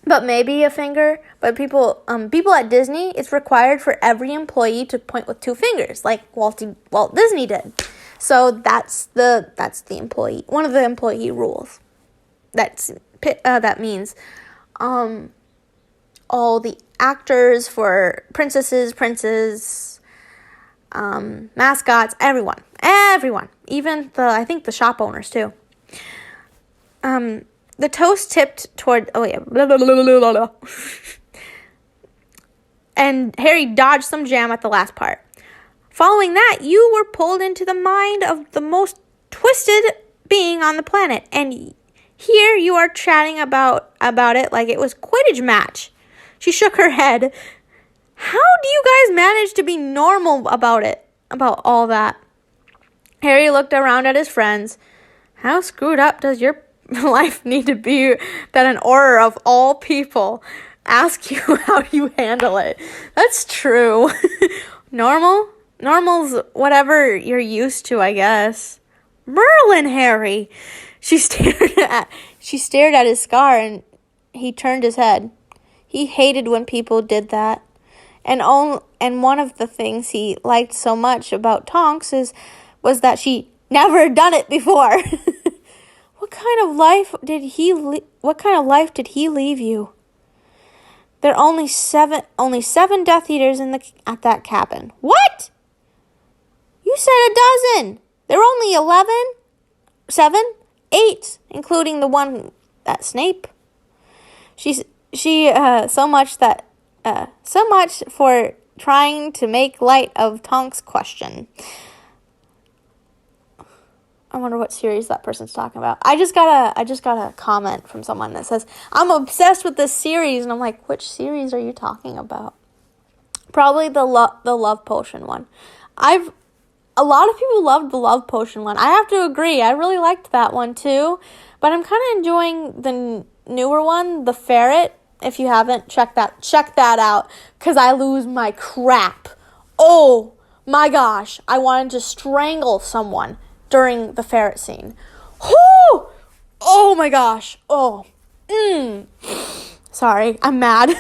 But maybe a finger. But people at Disney, it's required for every employee to point with 2 fingers, like Walt Disney did. So that's the employee, one of the employee rules. That means all the actors for princesses, princes, mascots, everyone, even I think the shop owners too. The toast tipped toward, blah, blah, blah, blah, blah. And Harry dodged some jam at the last part. Following that, you were pulled into the mind of the most twisted being on the planet. And here you are chatting about it like it was Quidditch match. She shook her head. How do you guys manage to be normal about all that? Harry looked around at his friends. How screwed up does your life need to be that an Auror of all people ask you how you handle it. That's true. Normal's whatever you're used to, I guess. Merlin, Harry. She stared at his scar and he turned his head. He hated when people did that. And one of the things he liked so much about Tonks was that she never done it before. What kind of life did he leave you? There are only seven Death Eaters at that cabin. What? You said a dozen. There are only 11? 7? 8, including the one that Snape. So much for trying to make light of Tonks' question. I wonder what series that person's talking about. I just got a comment from someone that says, "I'm obsessed with this series," and I'm like, "Which series are you talking about?" Probably the Love Potion one. A lot of people loved the Love Potion one. I have to agree. I really liked that one too, but I'm kind of enjoying the newer one, the Ferret. If you haven't check that out, because I lose my crap. Oh my gosh, I wanted to strangle someone during the ferret scene. Whoo! Oh my gosh. Oh. Sorry, I'm mad.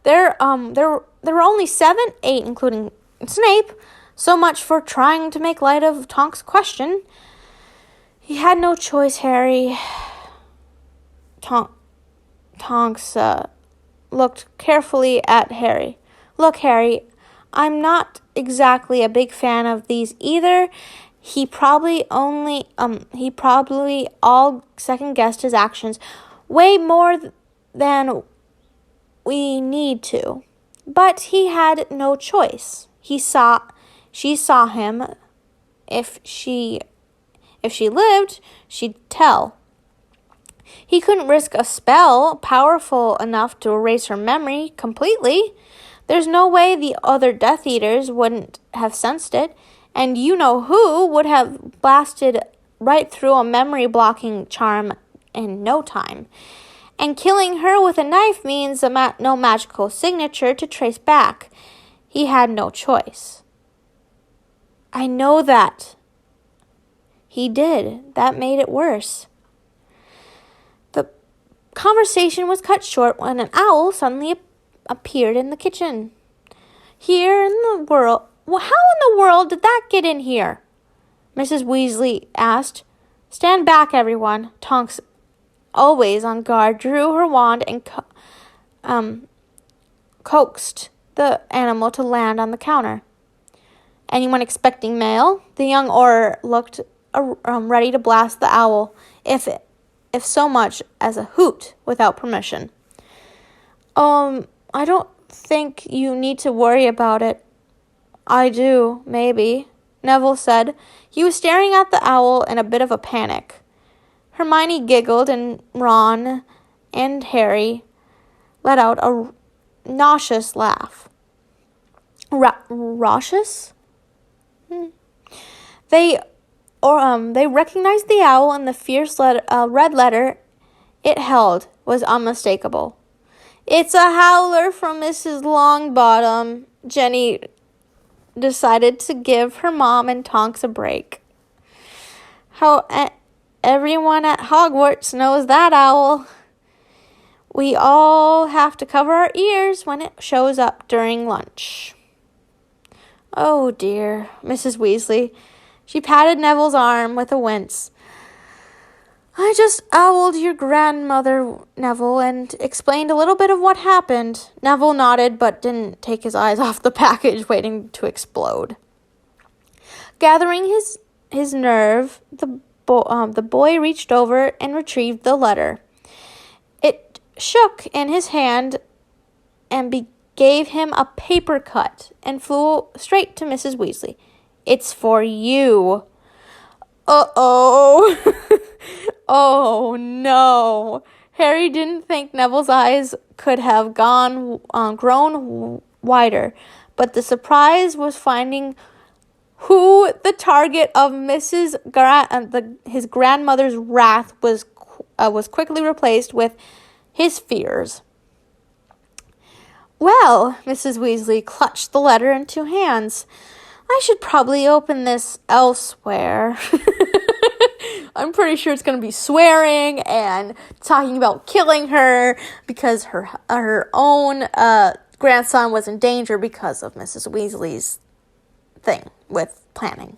There were only 7, 8, including Snape. So much for trying to make light of Tonks' question. He had no choice, Harry. Tonks looked carefully at Harry. Look, Harry, I'm not exactly a big fan of these either. He probably all second-guessed his actions way more than we need to. But he had no choice. She saw him. If she lived, she'd tell. He couldn't risk a spell powerful enough to erase her memory completely. There's no way the other Death Eaters wouldn't have sensed it. And you know who would have blasted right through a memory-blocking charm in no time. And killing her with a knife means no magical signature to trace back. He had no choice. I know that. He did. That made it worse. The conversation was cut short when an owl suddenly appeared in the kitchen. How in the world did that get in here? Mrs. Weasley asked. Stand back, everyone. Tonks, always on guard, drew her wand and coaxed the animal to land on the counter. Anyone expecting mail? The young Auror looked ready to blast the owl, if so much as a hoot, without permission. I don't think you need to worry about it. I do, maybe, Neville said. He was staring at the owl in a bit of a panic. Hermione giggled and Ron and Harry let out a nauseous laugh. Nauseous? They recognized the owl, and the fierce red letter it held was unmistakable. It's a howler from Mrs. Longbottom. Jenny decided to give her mom and Tonks a break. How everyone at Hogwarts knows that owl. We all have to cover our ears when it shows up during lunch. Oh dear, Mrs. Weasley. She patted Neville's arm with a wince. I just owled your grandmother, Neville, and explained a little bit of what happened. Neville nodded, but didn't take his eyes off the package, waiting to explode. Gathering his nerve, the boy reached over and retrieved the letter. It shook in his hand and gave him a paper cut and flew straight to Mrs. Weasley. It's for you. Uh-oh. Oh, no. Harry didn't think Neville's eyes could have grown wider, but the surprise was finding who the target of his grandmother's wrath was was quickly replaced with his fears. Well, Mrs. Weasley clutched the letter in two hands. I should probably open this elsewhere. I'm pretty sure it's going to be swearing and talking about killing her because her own grandson was in danger because of Mrs. Weasley's thing with planning.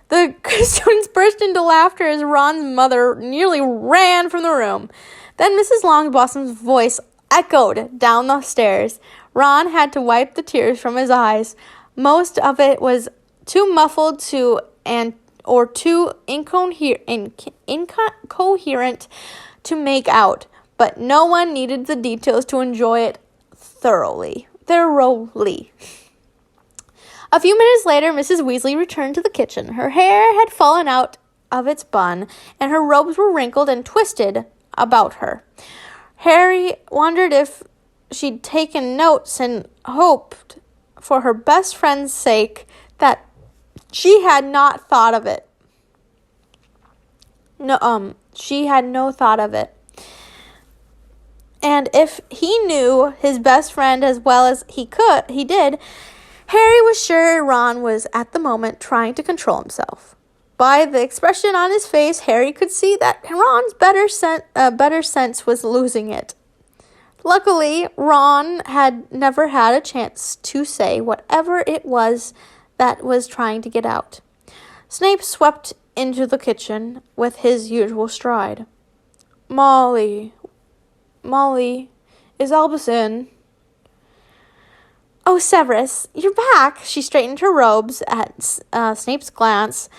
The students burst into laughter as Ron's mother nearly ran from the room. Then Mrs. Longbossom's voice echoed down the stairs. Ron had to wipe the tears from his eyes. Most of it was too muffled too incoherent to make out, but no one needed the details to enjoy it thoroughly. A few minutes later, Mrs. Weasley returned to the kitchen. Her hair had fallen out of its bun, and her robes were wrinkled and twisted about her. Harry wondered if she'd taken notes and hoped, for her best friend's sake, that she had not thought of it. She had no thought of it. And if he knew his best friend as well as he did, Harry was sure Ron was at the moment trying to control himself. By the expression on his face, Harry could see that Ron's better sense was losing it. Luckily, Ron had never had a chance to say whatever it was that was trying to get out. Snape swept into the kitchen with his usual stride. Molly, is Albus in? Oh, Severus, you're back. She straightened her robes at Snape's glance.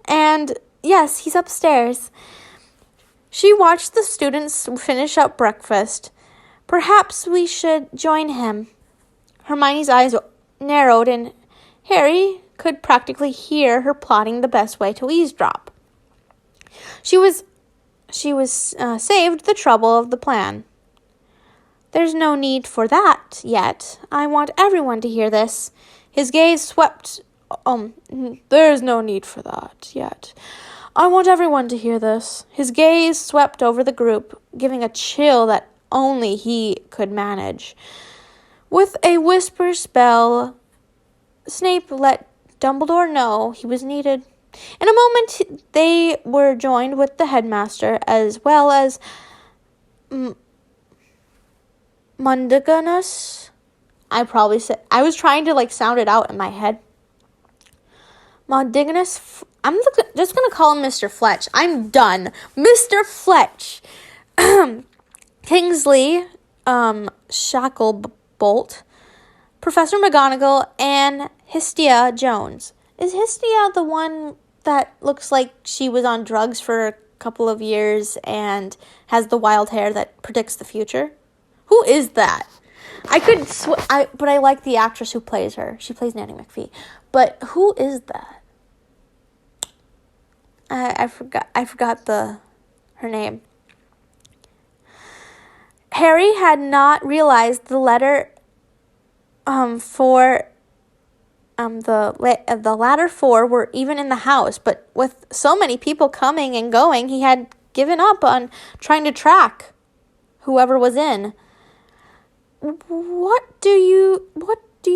And yes, he's upstairs. She watched the students finish up breakfast. Perhaps we should join him. Hermione's eyes narrowed, and Harry could practically hear her plotting the best way to eavesdrop. She was saved the trouble of the plan. There's no need for that yet. I want everyone to hear this. His gaze swept... there's no need for that yet. I want everyone to hear this. His gaze swept over the group, giving a chill that only he could manage. With a whisper spell, Snape let Dumbledore know he was needed. In a moment, they were joined with the headmaster, as well as Mundiganus. I was trying to sound it out in my head. Mundiganus. I'm just going to call him Mr. Fletch. I'm done. Mr. Fletch. Kingsley, Shacklebolt, Professor McGonagall, and Hestia Jones. Is Hestia the one that looks like she was on drugs for a couple of years and has the wild hair that predicts the future? Who is that? But I like the actress who plays her. She plays Nanny McPhee. But who is that? I forgot her name. Harry had not realized the latter four were even in the house, but with so many people coming and going, he had given up on trying to track whoever was in. What do you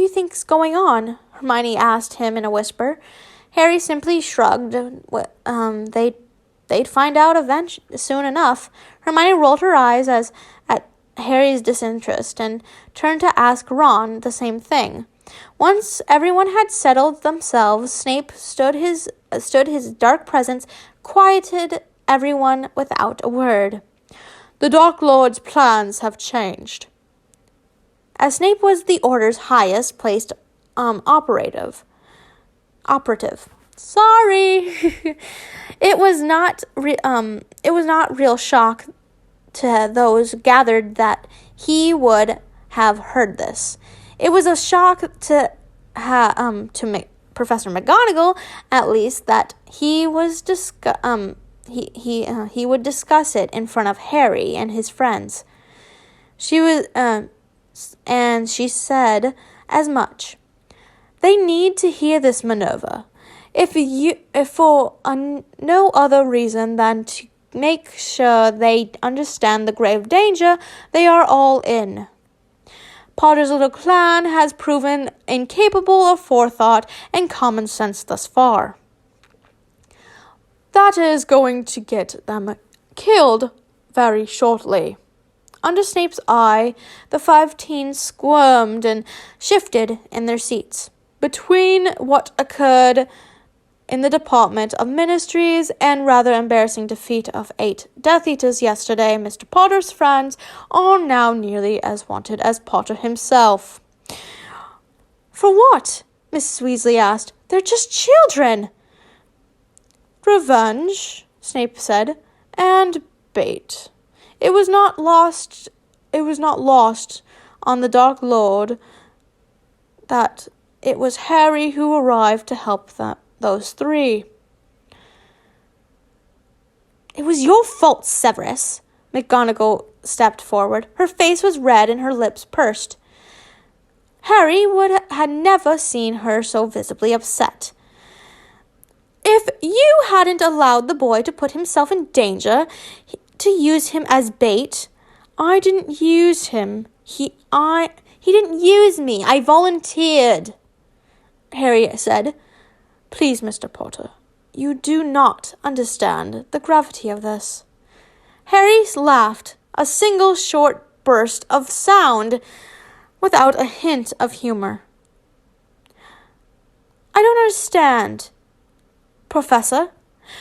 think's going on? Hermione asked him in a whisper. Harry simply shrugged. They'd find out soon enough. Hermione rolled her eyes at Harry's disinterest and turned to ask Ron the same thing. Once everyone had settled themselves, Snape stood his dark presence, quieted everyone without a word. The Dark Lord's plans have changed. As Snape was the Order's highest placed operative. Sorry. It was not real shock to those gathered that he would have heard this. It was a shock to Professor McGonagall, at least, that he was he would discuss it in front of Harry and his friends. And she said as much. They need to hear this, Minerva. if for no other reason than to make sure they understand the grave danger they are all in. Potter's little clan has proven incapable of forethought and common sense thus far. That is going to get them killed very shortly. Under Snape's eye, the 5 teens squirmed and shifted in their seats. Between what occurred in the Department of Ministries and rather embarrassing defeat of 8 Death Eaters yesterday, Mr. Potter's friends are now nearly as wanted as Potter himself. For what? Mrs. Weasley asked. They're just children. Revenge, Snape said, and bait. It was not lost on the Dark Lord that it was Harry who arrived to help those 3. It was your fault, Severus. McGonagall stepped forward. Her face was red and her lips pursed. Harry had never seen her so visibly upset. If you hadn't allowed the boy to put himself in danger, to use him as bait, I didn't use him. He didn't use me. I volunteered, Harry said. Please, Mr. Potter, you do not understand the gravity of this. Harry laughed, a single short burst of sound without a hint of humor. I don't understand, Professor.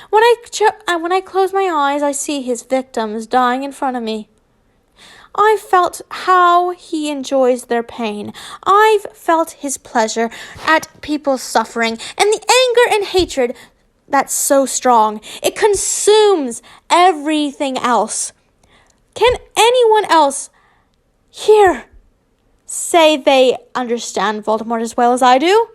When I close my eyes, I see his victims dying in front of me. I've felt how he enjoys their pain. I've felt his pleasure at people's suffering and the anger and hatred that's so strong. It consumes everything else. Can anyone else here say they understand Voldemort as well as I do?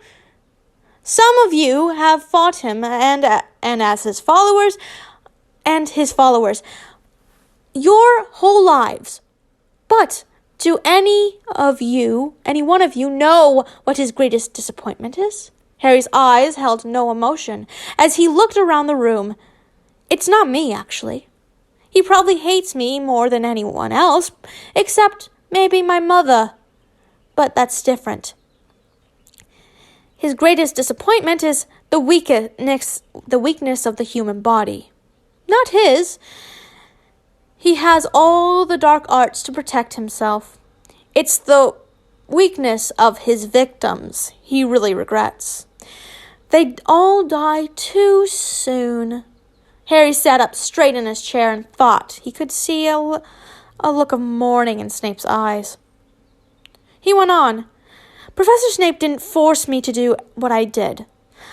Some of you have fought him and as his followers your whole lives. But do any one of you know what his greatest disappointment is? Harry's eyes held no emotion as he looked around the room. It's not me, actually. He probably hates me more than anyone else, except maybe my mother. But that's different. His greatest disappointment is the weakness of the human body. Not his. He has all the dark arts to protect himself. It's the weakness of his victims he really regrets. They all die too soon. Harry sat up straight in his chair and thought he could see a look of mourning in Snape's eyes. He went on. Professor Snape didn't force me to do what I did.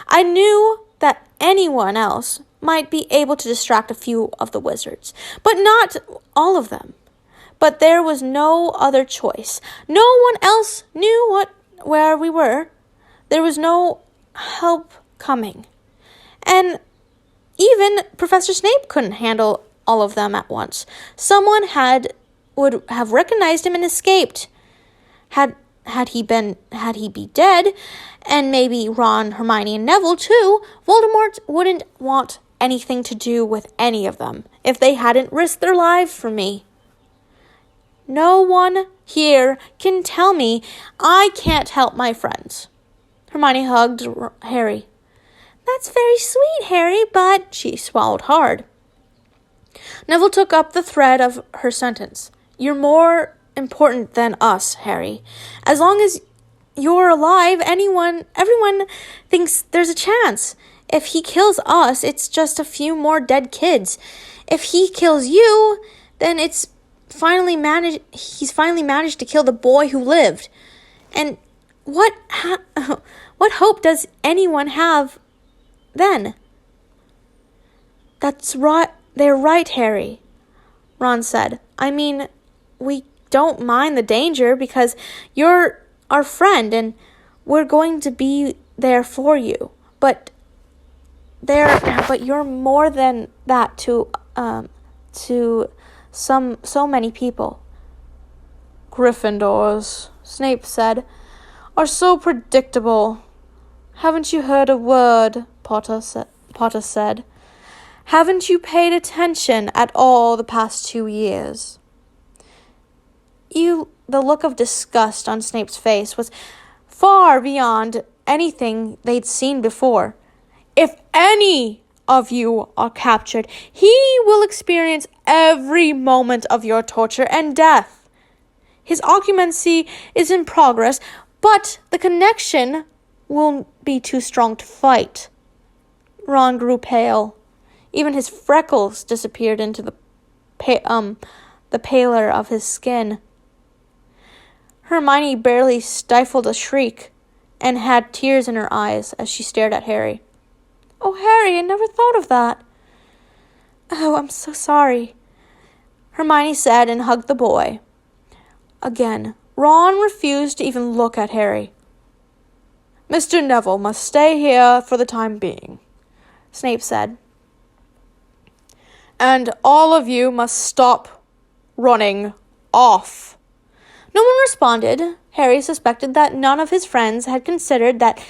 I knew that anyone else might be able to distract a few of the wizards, but not all of them. But there was no other choice. No one else knew where we were. There was no help coming. And even Professor Snape couldn't handle all of them at once. Someone would have recognized him and escaped. Had he be dead, and maybe Ron, Hermione, and Neville too, Voldemort wouldn't want anything to do with any of them if they hadn't risked their lives for me. No one here can tell me I can't help my friends. Hermione hugged Harry. That's very sweet, Harry, but she swallowed hard. Neville took up the thread of her sentence. You're more important than us, Harry. As long as you're alive, everyone thinks there's a chance. If he kills us, it's just a few more dead kids. If he kills you, then he's finally managed to kill the boy who lived. And what hope does anyone have then? That's right. They're right, Harry, Ron said. I mean, we don't mind the danger because you're our friend and we're going to be there for you. But you're more than that to so many people. Gryffindors, Snape said, are so predictable. Haven't you heard a word Potter said. Haven't you paid attention at all the past 2 years? The look of disgust on Snape's face was far beyond anything they'd seen before. If any of you are captured, he will experience every moment of your torture and death. His occupancy is in progress, but the connection will be too strong to fight. Ron grew pale. Even his freckles disappeared into the pallor of his skin. Hermione barely stifled a shriek and had tears in her eyes as she stared at Harry. Oh, Harry, I never thought of that. Oh, I'm so sorry, Hermione said and hugged the boy. Again, Ron refused to even look at Harry. Mr. Neville must stay here for the time being, Snape said. And all of you must stop running off. No one responded. Harry suspected that none of his friends had considered that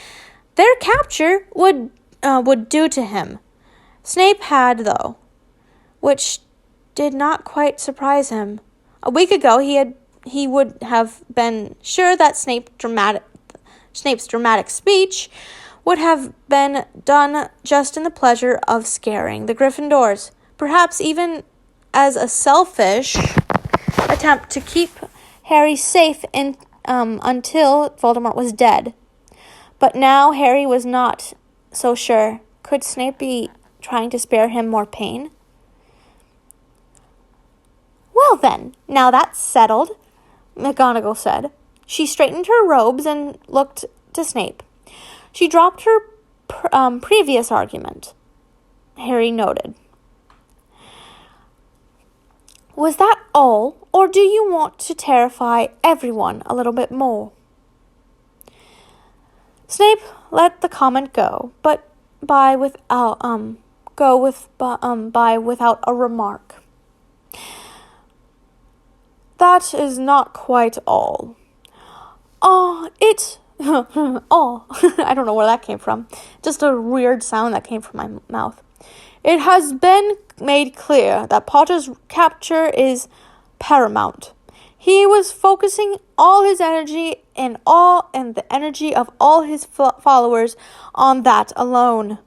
their capture would do to him. Snape had, though, which did not quite surprise him. A week ago, he would have been sure that Snape's dramatic speech would have been done just in the pleasure of scaring the Gryffindors, perhaps even as a selfish attempt to keep Harry safe until Voldemort was dead. But now Harry was not so sure. Could Snape be trying to spare him more pain? Well then, now that's settled, McGonagall said. She straightened her robes and looked to Snape. She dropped her previous argument. Harry noted. Was that all, or do you want to terrify everyone a little bit more? Snape let the comment go, but without a remark. That is not quite all. Oh, I don't know where that came from. Just a weird sound that came from my mouth. It has been made clear that Potter's capture is paramount. He was focusing all his energy and the energy of all his followers on that alone.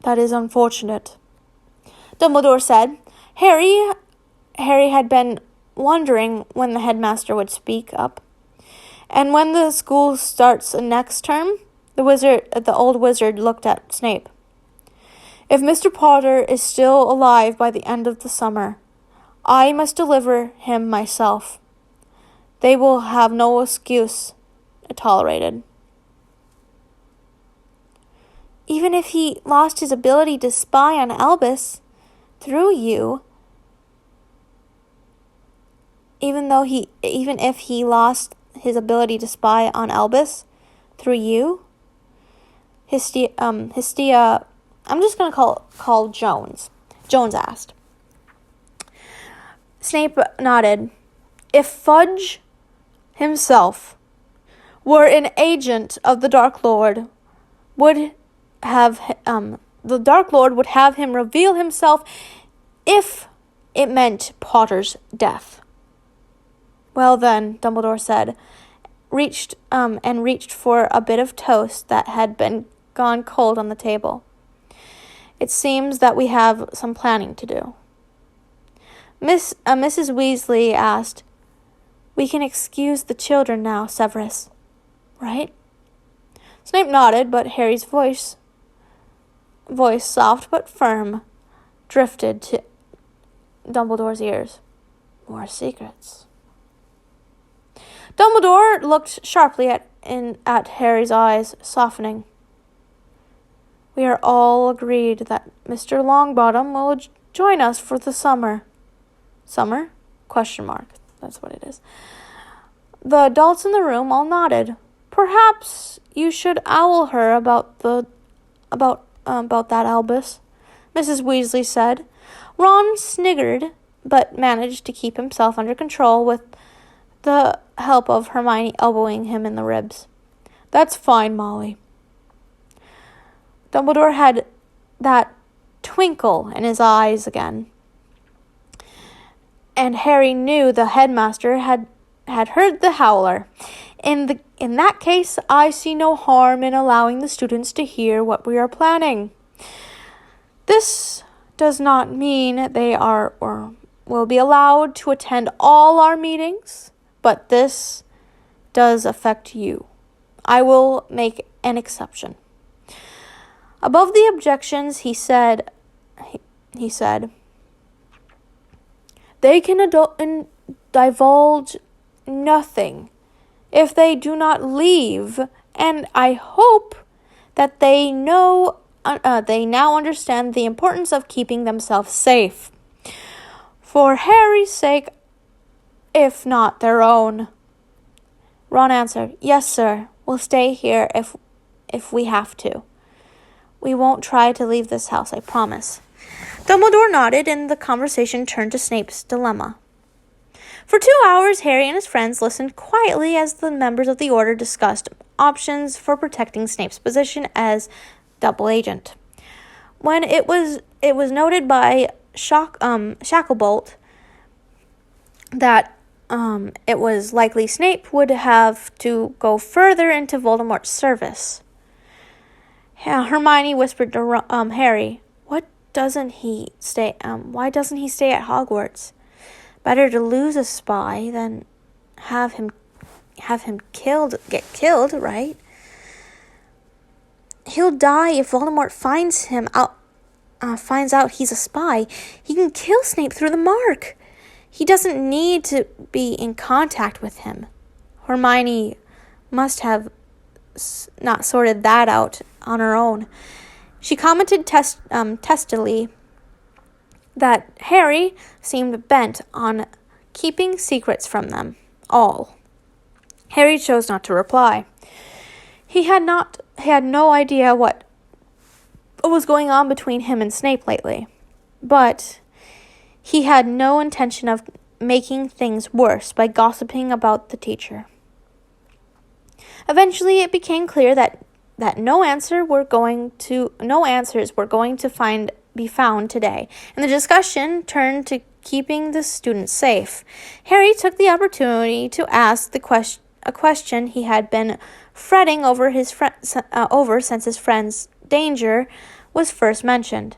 That is unfortunate, Dumbledore said. Harry had been wondering when the headmaster would speak up. And when the school starts next term, the old wizard looked at Snape. If Mr. Potter is still alive by the end of the summer, I must deliver him myself. They will have no excuse tolerated. Even if he lost his ability to spy on Albus through you, even if he lost his ability to spy on Albus through you, Hestia, I'm just going to call Jones. Jones asked. Snape nodded. If Fudge himself were an agent of the Dark Lord, the Dark Lord would have him reveal himself if it meant Potter's death. Well then, Dumbledore said, reached for a bit of toast that had gone cold on the table. It seems that we have some planning to do. Mrs. Weasley asked, We can excuse the children now, Severus, right? Snape nodded, but Harry's voice, soft but firm, drifted to Dumbledore's ears. More secrets. Dumbledore looked sharply at Harry's eyes, softening. We are all agreed that Mr. Longbottom will join us for the summer. Summer? ? That's what it is. The adults in the room all nodded. Perhaps you should owl her about that, Albus, Mrs. Weasley said. Ron sniggered, but managed to keep himself under control with the help of Hermione elbowing him in the ribs. That's fine, Molly. Dumbledore had that twinkle in his eyes again, and Harry knew the headmaster had heard the howler. In that case, I see no harm in allowing the students to hear what we are planning. This does not mean they are or will be allowed to attend all our meetings, but this does affect you. I will make an exception. Above the objections, he said, they can divulge nothing if they do not leave, and I hope that they now understand the importance of keeping themselves safe. For Harry's sake, if not their own. Ron answered, yes, sir. We'll stay here if we have to. We won't try to leave this house, I promise. Dumbledore nodded, and the conversation turned to Snape's dilemma. For 2 hours, Harry and his friends listened quietly as the members of the Order discussed options for protecting Snape's position as double agent. When it was noted by Shacklebolt that it was likely Snape would have to go further into Voldemort's service. Hermione whispered to Harry, why doesn't he stay at Hogwarts? Better to lose a spy than have him get killed, right? He'll die if Voldemort finds out he's a spy. He can kill Snape through the mark. He doesn't need to be in contact with him. Hermione must have not sorted that out on her own. She commented testily that Harry seemed bent on keeping secrets from them all. Harry chose not to reply. He had no idea what was going on between him and Snape lately, but he had no intention of making things worse by gossiping about the teacher. Eventually, it became clear that no answers were going to be found today, and the discussion turned to keeping the students safe. Harry took the opportunity to ask a question he had been fretting over since his friend's danger was first mentioned.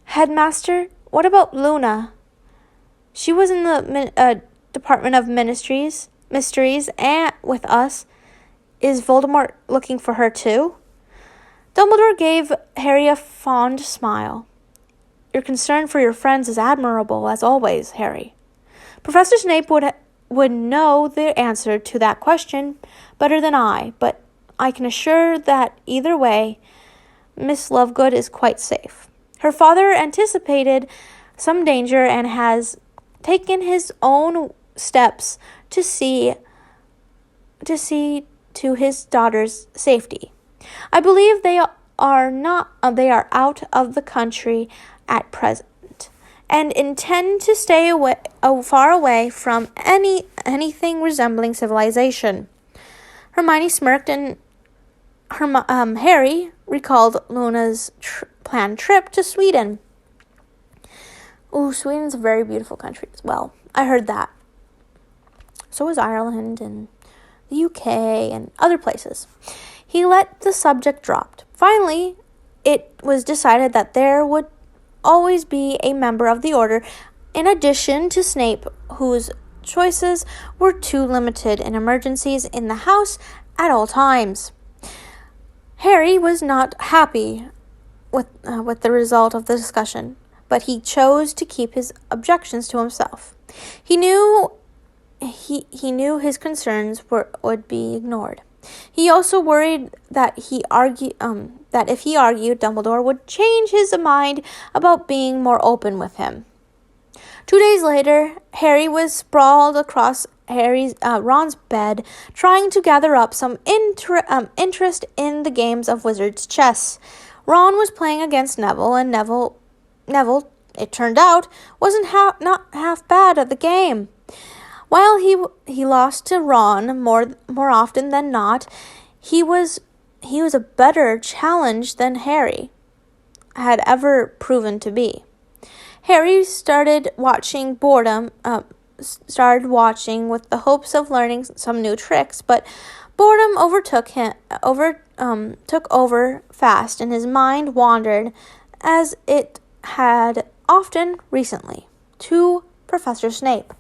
Headmaster, what about Luna? She was in the Department of Mysteries and with us. Is Voldemort looking for her too? Dumbledore gave Harry a fond smile. Your concern for your friends is admirable, as always, Harry. Professor Snape would know the answer to that question better than I, but I can assure that either way, Miss Lovegood is quite safe. Her father anticipated some danger and has taken his own steps to see to his daughter's safety. I believe they are out of the country at present and intend to stay far away from anything resembling civilization. Hermione smirked, and Harry recalled Luna's planned trip to Sweden. Oh, Sweden's a very beautiful country as well. I heard that. So is Ireland and the UK and other places. He let the subject drop. Finally, it was decided that there would always be a member of the Order in addition to Snape, whose choices were too limited in emergencies in the house at all times. Harry was not happy with the result of the discussion, but he chose to keep his objections to himself. He knew his concerns would be ignored. He also worried that if he argued, Dumbledore would change his mind about being more open with him. 2 days later, Harry was sprawled across Ron's bed, trying to gather up some interest in the games of Wizard's chess. Ron was playing against Neville, and Neville, it turned out, wasn't not half bad at the game. While he lost to Ron more often than not, he was he was a better challenge than Harry had ever proven to be. Harry started watching with the hopes of learning some new tricks, but boredom took over fast, and his mind wandered, as it had often recently, to Professor Snape.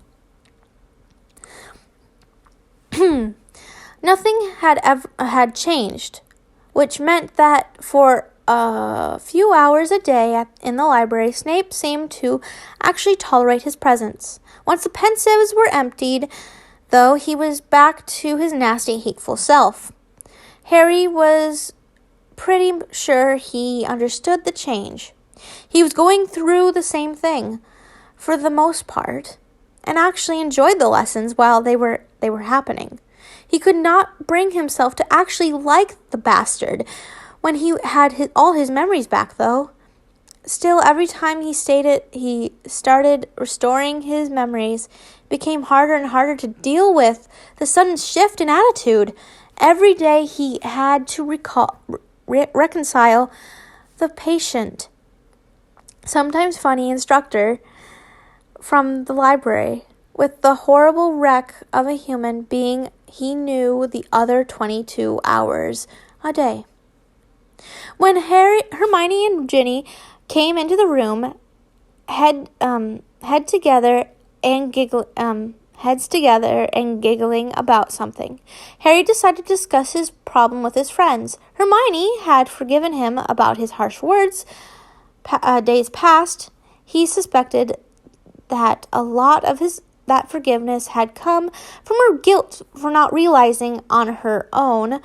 Nothing had changed, which meant that for a few hours a day in the library, Snape seemed to actually tolerate his presence. Once the pensives were emptied, though, he was back to his nasty, hateful self. Harry was pretty sure he understood the change. He was going through the same thing, for the most part, and actually enjoyed the lessons while they were happening. He could not bring himself to actually like the bastard when he had all his memories back, though. Still, every time he started restoring his memories, it became harder and harder to deal with the sudden shift in attitude. Every day he had to reconcile the patient, sometimes funny instructor from the library, with the horrible wreck of a human being he knew the other 22 hours a day. When Hermione and Ginny came into the room, heads together and giggling about something, Harry decided to discuss his problem with his friends. Hermione had forgiven him about his harsh words days past. He suspected that a lot of that forgiveness had come from her guilt for not realizing on her own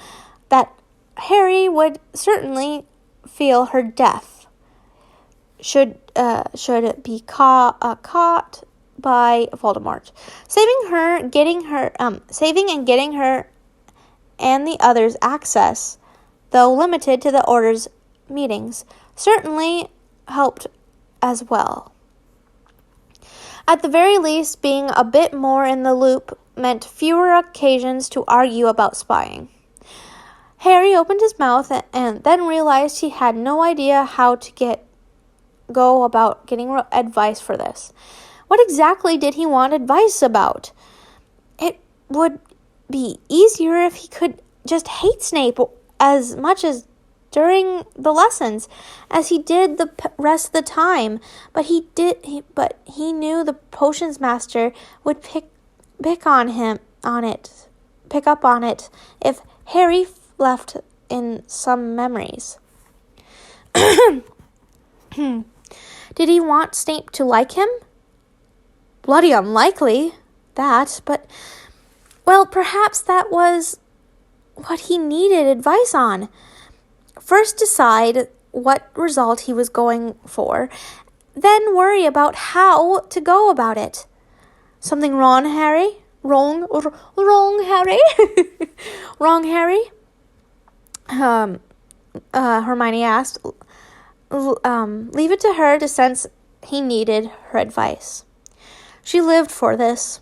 that Harry would certainly feel her death should be caught by Voldemort. Saving and getting her and the others access, though limited to the Order's meetings, certainly helped as well. At the very least, being a bit more in the loop meant fewer occasions to argue about spying. Harry opened his mouth and then realized he had no idea how to go about getting advice for this. What exactly did he want advice about? It would be easier if he could just hate Snape as much as during the lessons as he did the rest of the time, but he knew the potions master would pick up on it if Harry left in some memories. Did he want Snape to like him? Bloody unlikely, that, but, well, perhaps that was what he needed advice on. First decide what result he was going for, then worry about how to go about it. Something wrong, Harry? Wrong, Harry? Wrong, Harry? Hermione asked. Leave it to her to sense he needed her advice. She lived for this.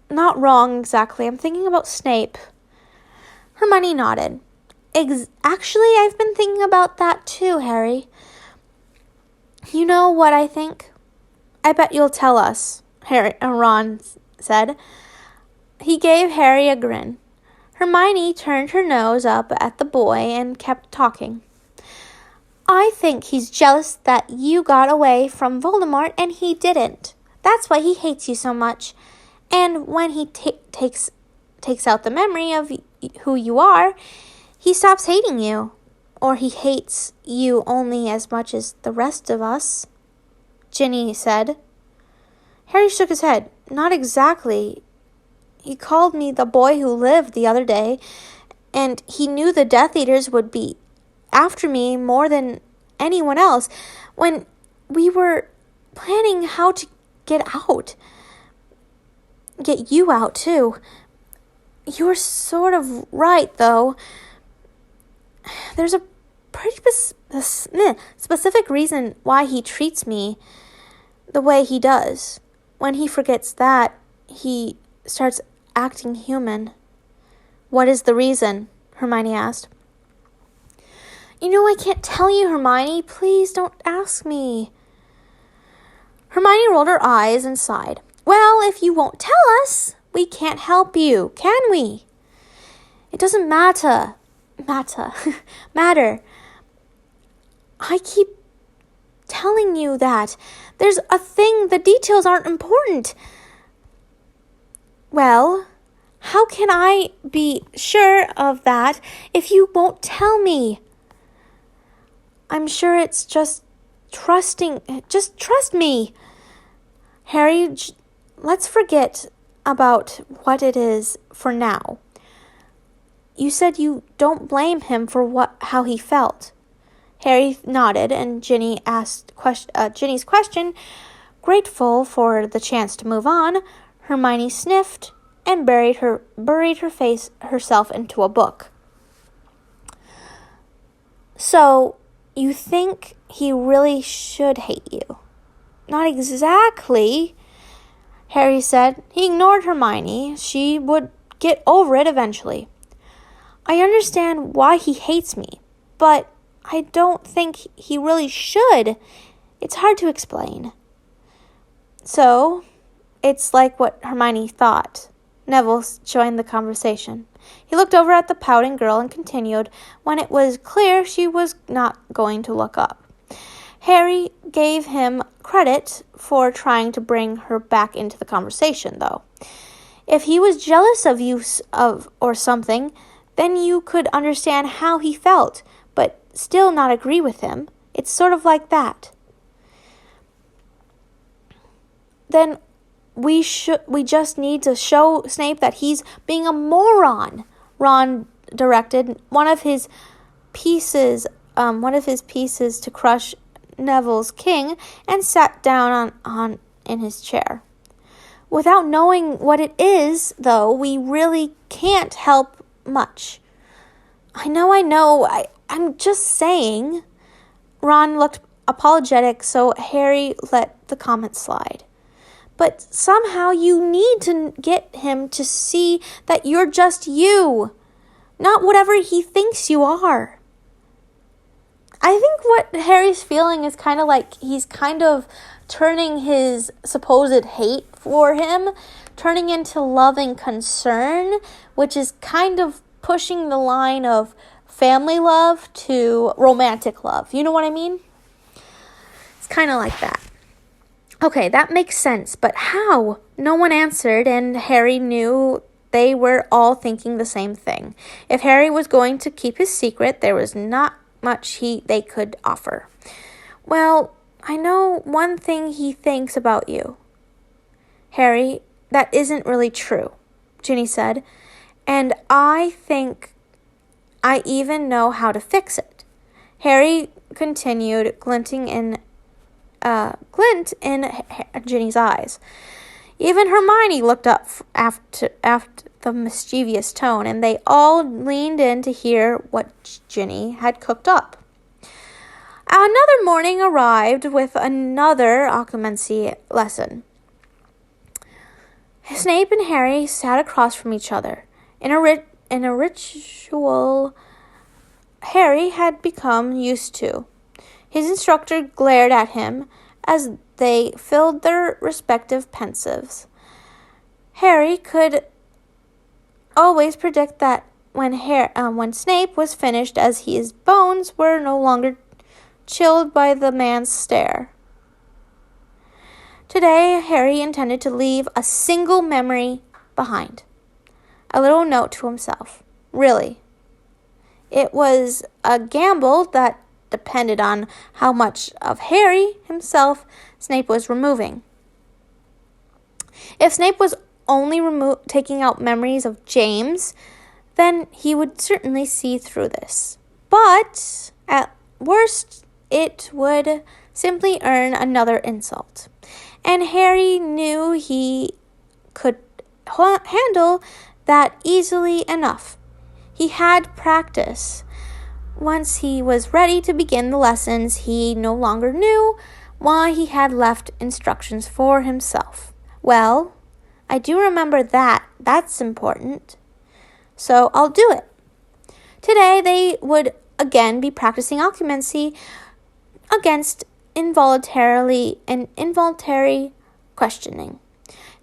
Not wrong, exactly. I'm thinking about Snape. Hermione nodded. Actually, I've been thinking about that too, Harry. You know what I think? I bet you'll tell us, Ron said. He gave Harry a grin. Hermione turned her nose up at the boy and kept talking. I think he's jealous that you got away from Voldemort and he didn't. That's why he hates you so much. And when he takes out the memory of who you are, he stops hating you. Or he hates you only as much as the rest of us, Ginny said. Harry shook his head. Not exactly. He called me the boy who lived the other day, and he knew the Death Eaters would be after me more than anyone else when we were planning how to get you out too. You're sort of right, though. There's a pretty specific reason why he treats me the way he does. When he forgets that, he starts acting human. What is the reason? Hermione asked. You know I can't tell you, Hermione. Please don't ask me. Hermione rolled her eyes and sighed. Well, if you won't tell us, we can't help you, can we? It doesn't matter. Matter. I keep telling you that. There's a thing, the details aren't important. Well, how can I be sure of that if you won't tell me? I'm sure it's just trusting. Just trust me. Harry, let's forget about what it is for now. You said you don't blame him for how he felt. Harry nodded, and Ginny asked Ginny's question. Grateful for the chance to move on, Hermione sniffed and buried herself into a book. So, you think he really should hate you? Not exactly, Harry said. He ignored Hermione. She would get over it eventually. I understand why he hates me, but I don't think he really should. It's hard to explain. So, it's like what Hermione thought. Neville joined the conversation. He looked over at the pouting girl and continued when it was clear she was not going to look up. Harry gave him credit for trying to bring her back into the conversation, though. If he was jealous of you or something, then you could understand how he felt, but still not agree with him. It's sort of like that. Then we just need to show Snape that he's being a moron. Ron directed one of his pieces to crush Neville's king and sat down in his chair. Without knowing what it is, though, we really can't help much. I know. I'm just saying. Ron looked apologetic, so Harry let the comment slide. But somehow you need to get him to see that you're just you, not whatever he thinks you are. I think what Harry's feeling is kind of like he's kind of turning his supposed hate for him, turning into loving concern, which is kind of pushing the line of family love to romantic love. You know what I mean? It's kind of like that. Okay, that makes sense, but how? No one answered, and Harry knew they were all thinking the same thing. If Harry was going to keep his secret, there was not much they could offer. Well, I know one thing he thinks about you. Harry, that isn't really true, Ginny said, and I think I even know how to fix it. Harry continued, glint in Ginny's eyes. Even Hermione looked up after the mischievous tone, and they all leaned in to hear what Ginny had cooked up. Another morning arrived with another occlumency lesson. Snape and Harry sat across from each other. In a ritual Harry had become used to. His instructor glared at him as they filled their respective pensives. Harry could always predict that when Snape was finished, as his bones were no longer chilled by the man's stare. Today, Harry intended to leave a single memory behind. A little note to himself. Really. It was a gamble that depended on how much of Harry himself Snape was removing. If Snape was only taking out memories of James, then he would certainly see through this. But at worst, it would simply earn another insult. And Harry knew he could handle that easily enough. He had practice. Once he was ready to begin the lessons, he no longer knew why he had left instructions for himself. Well, I do remember that. That's important. So I'll do it. Today they would again be practicing occlumency against involuntary questioning.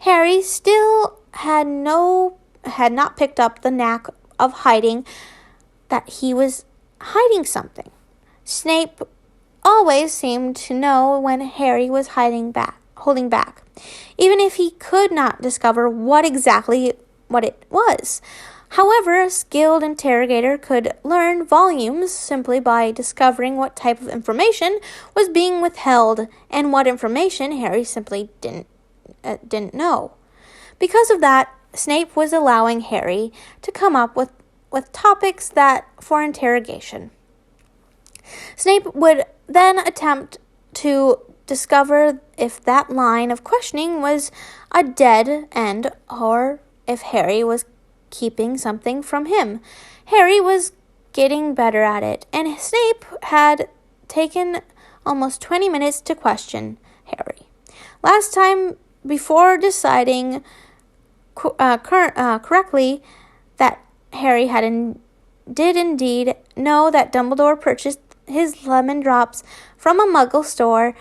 Harry still had not picked up the knack of hiding that he was hiding something. Snape always seemed to know when Harry was holding back, even if he could not discover what it was. However, a skilled interrogator could learn volumes simply by discovering what type of information was being withheld and what information Harry simply didn't know. Because of that, Snape was allowing Harry to come up with topics for interrogation. Snape would then attempt to discover if that line of questioning was a dead end or if Harry was keeping something from him. Harry was getting better at it, and Snape had taken almost 20 minutes to question Harry. Last time, before deciding correctly that Harry did indeed know that Dumbledore purchased his lemon drops from a Muggle store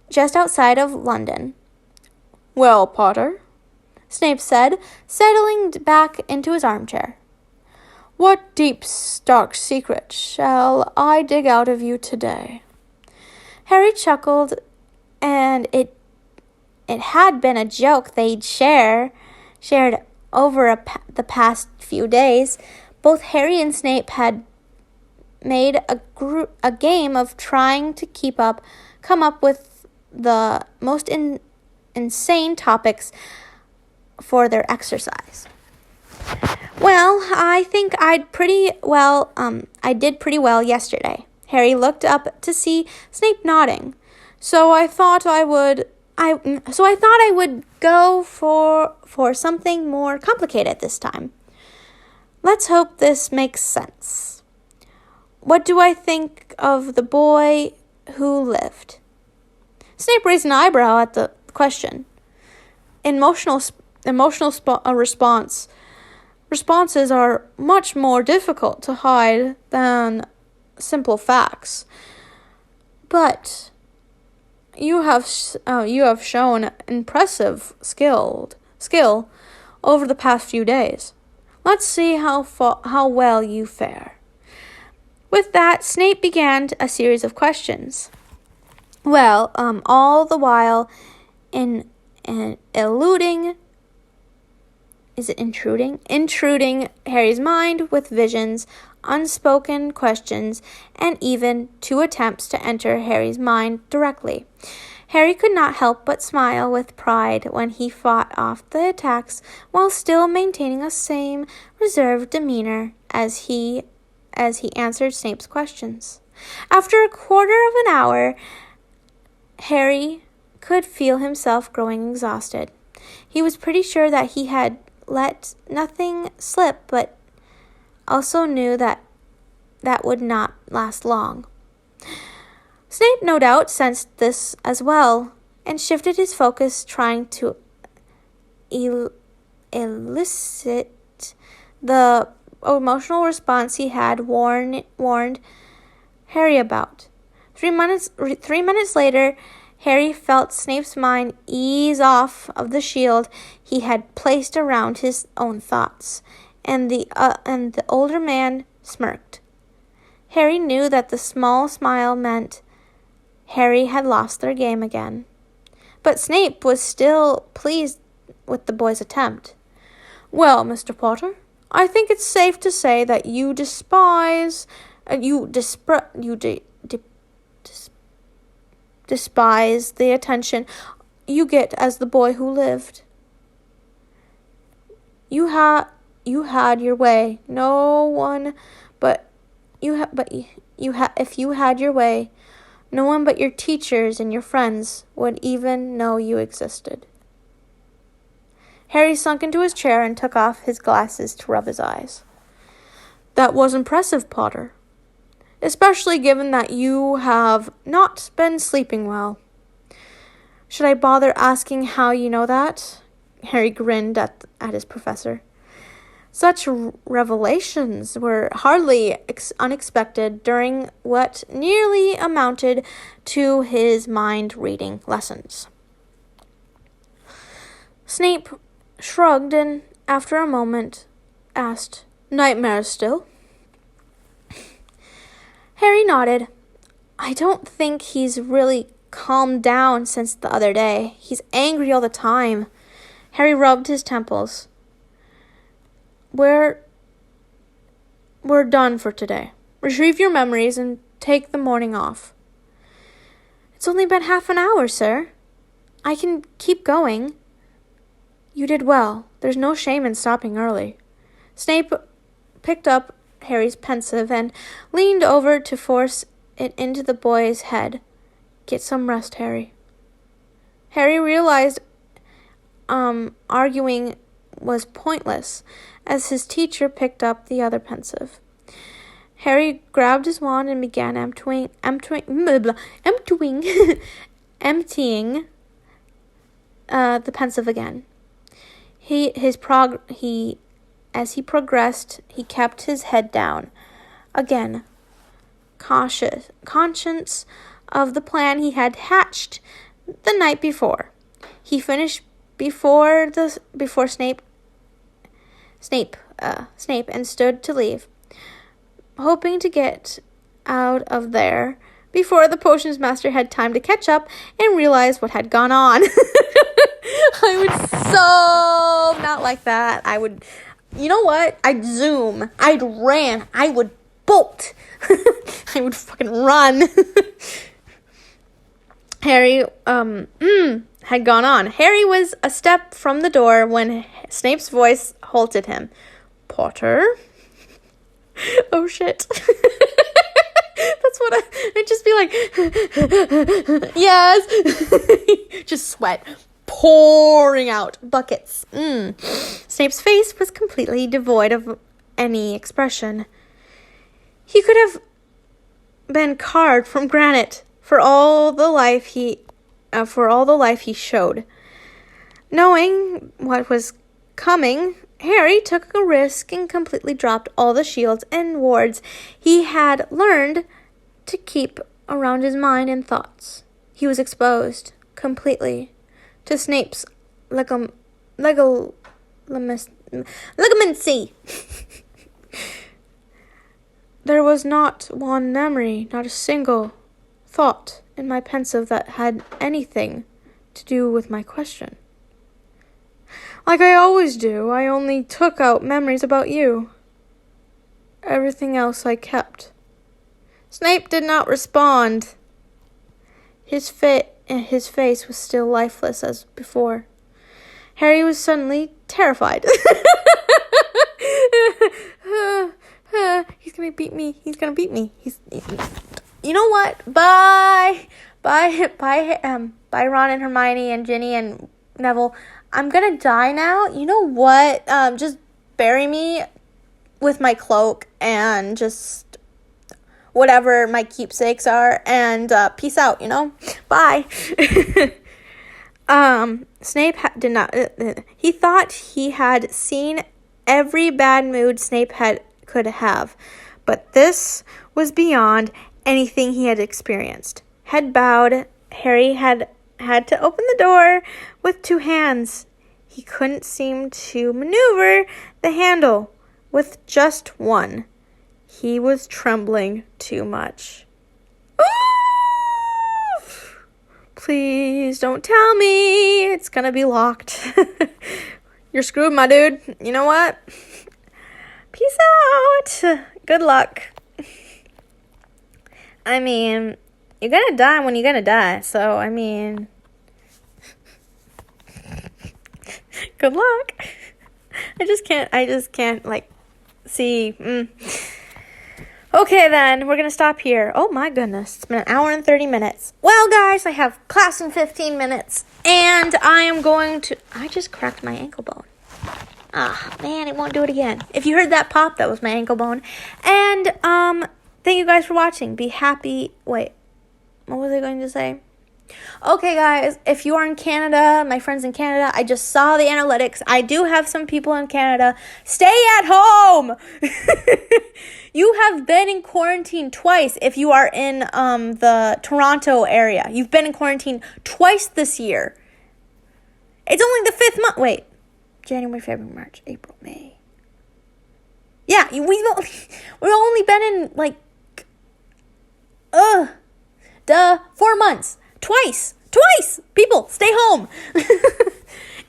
just outside of London. "Well, Potter," Snape said, settling back into his armchair. "What deep, dark secret shall I dig out of you today?" Harry chuckled, and it had been a joke they'd shared over the past few days. Both Harry and Snape had made a game of trying to come up with the most insane topics for their exercise. "Well, I think I did pretty well yesterday." Harry looked up to see Snape nodding. So I thought I would go for something more complicated this time. Let's hope this makes sense. What do I think of the boy who lived? Snape raised an eyebrow at the question. Responses are much more difficult to hide than simple facts. But you have shown impressive skill over the past few days. Let's see how well you fare. With that, Snape began a series of questions. Well, all the while intruding Harry's mind with visions, unspoken questions, and even 2 attempts to enter Harry's mind directly. Harry could not help but smile with pride when he fought off the attacks while still maintaining a same reserved demeanor as he answered Snape's questions. After a quarter of an hour, Harry could feel himself growing exhausted. He was pretty sure that he had let nothing slip, but also knew that would not last long. Snape no doubt sensed this as well, and shifted his focus, trying to elicit the emotional response he had warned Harry about. 3 minutes later, Harry felt Snape's mind ease off of the shield he had placed around his own thoughts, and the older man smirked. Harry knew that the small smile meant Harry had lost their game again. But Snape was still pleased with the boy's attempt. "Well, Mr. Potter, I think it's safe to say that you despise the attention you get as the boy who lived. You had your way. If you had your way, no one but your teachers and your friends would even know you existed." Harry sunk into his chair and took off his glasses to rub his eyes. "That was impressive, Potter, especially given that you have not been sleeping well. Should I bother asking how you know that?" Harry grinned at his professor. Such revelations were hardly unexpected during what nearly amounted to his mind-reading lessons. Snape shrugged and, after a moment, asked, "Nightmares still?" Harry nodded. "I don't think he's really calmed down since the other day. He's angry all the time." Harry rubbed his temples. We're done for today. Retrieve your memories and take the morning off." "It's only been half an hour, sir. I can keep going." "You did well. There's no shame in stopping early." Snape picked up Harry's pensive and leaned over to force it into the boy's head. "Get some rest, Harry." Harry realized arguing was pointless as his teacher picked up the other pensive. Harry grabbed his wand and began emptying the pensive again. As he progressed, he kept his head down. Again, conscious of the plan he had hatched the night before. He finished before Snape and stood to leave, hoping to get out of there before the potions master had time to catch up and realize what had gone on. I would so not like that. I would, you know what? I'd zoom. I'd ran. I would bolt. I would fucking run. Harry, had gone on. Harry was a step from the door when Snape's voice halted him. "Potter?" Oh, shit. That's what I'd just be like, "Yes." Just sweat pouring out. Buckets. Snape's face was completely devoid of any expression. He could have been carved from granite for all the life he showed. Knowing what was coming, Harry took a risk and completely dropped all the shields and wards he had learned to keep around his mind and thoughts. He was exposed completely to Snape's legitimacy. There was not one memory, not a single thought in my pensive that had anything to do with my question. Like I always do, I only took out memories about you. Everything else I kept. Snape did not respond. His face was still lifeless as before. Harry was suddenly terrified. He's gonna beat me. You know what? Bye, Ron and Hermione and Ginny and Neville. I'm gonna die now. You know what? Just bury me with my cloak and just whatever my keepsakes are, and peace out. Bye. Snape did not. He thought he had seen every bad mood Snape could have, but this was beyond anything he had experienced. Head bowed, Harry had to open the door with two hands. He couldn't seem to maneuver the handle with just one. He was trembling too much. Ooh! Please don't tell me it's gonna be locked. You're screwed, my dude. You know what? Peace out. Good luck. I mean, you're gonna die when you're gonna die. So, I mean, good luck. I just can't, see. Okay, then, we're gonna stop here. Oh, my goodness. It's been an hour and 30 minutes. Well, guys, I have class in 15 minutes. And I just cracked my ankle bone. Ah, man, it won't do it again. If you heard that pop, that was my ankle bone. And, thank you guys for watching. Be happy. Wait, what was I going to say? Okay, guys, if you are in Canada, my friends in Canada, I just saw the analytics. I do have some people in Canada. Stay at home! You have been in quarantine twice if you are in the Toronto area. You've been in quarantine twice this year. It's only the 5th month. Wait. January, February, March, April, May. Yeah, we've only been in, 4 months. Twice. People, stay home.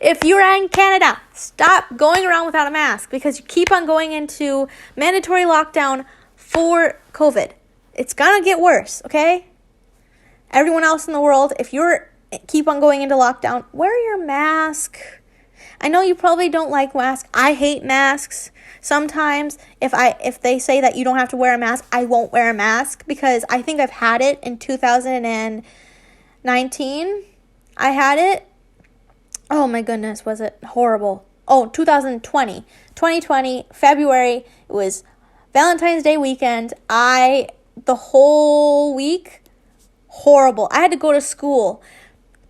If you're in Canada, stop going around without a mask because you keep on going into mandatory lockdown for COVID. It's gonna get worse, okay? Everyone else in the world, if you're keep on going into lockdown, wear your mask. I know you probably don't like masks. I hate masks. Sometimes if they say that you don't have to wear a mask, I won't wear a mask because I think I've had it in 2019. I had it. Oh my goodness, was it horrible? Oh, 2020. 2020, February, it was Valentine's Day weekend. The whole week, horrible. I had to go to school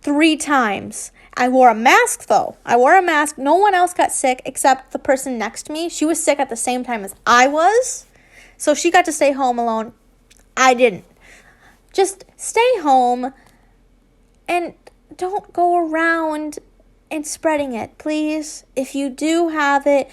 3 times. I wore a mask, though. No one else got sick except the person next to me. She was sick at the same time as I was. So she got to stay home alone. I didn't. Just stay home and don't go around and spreading it, please. If you do have it,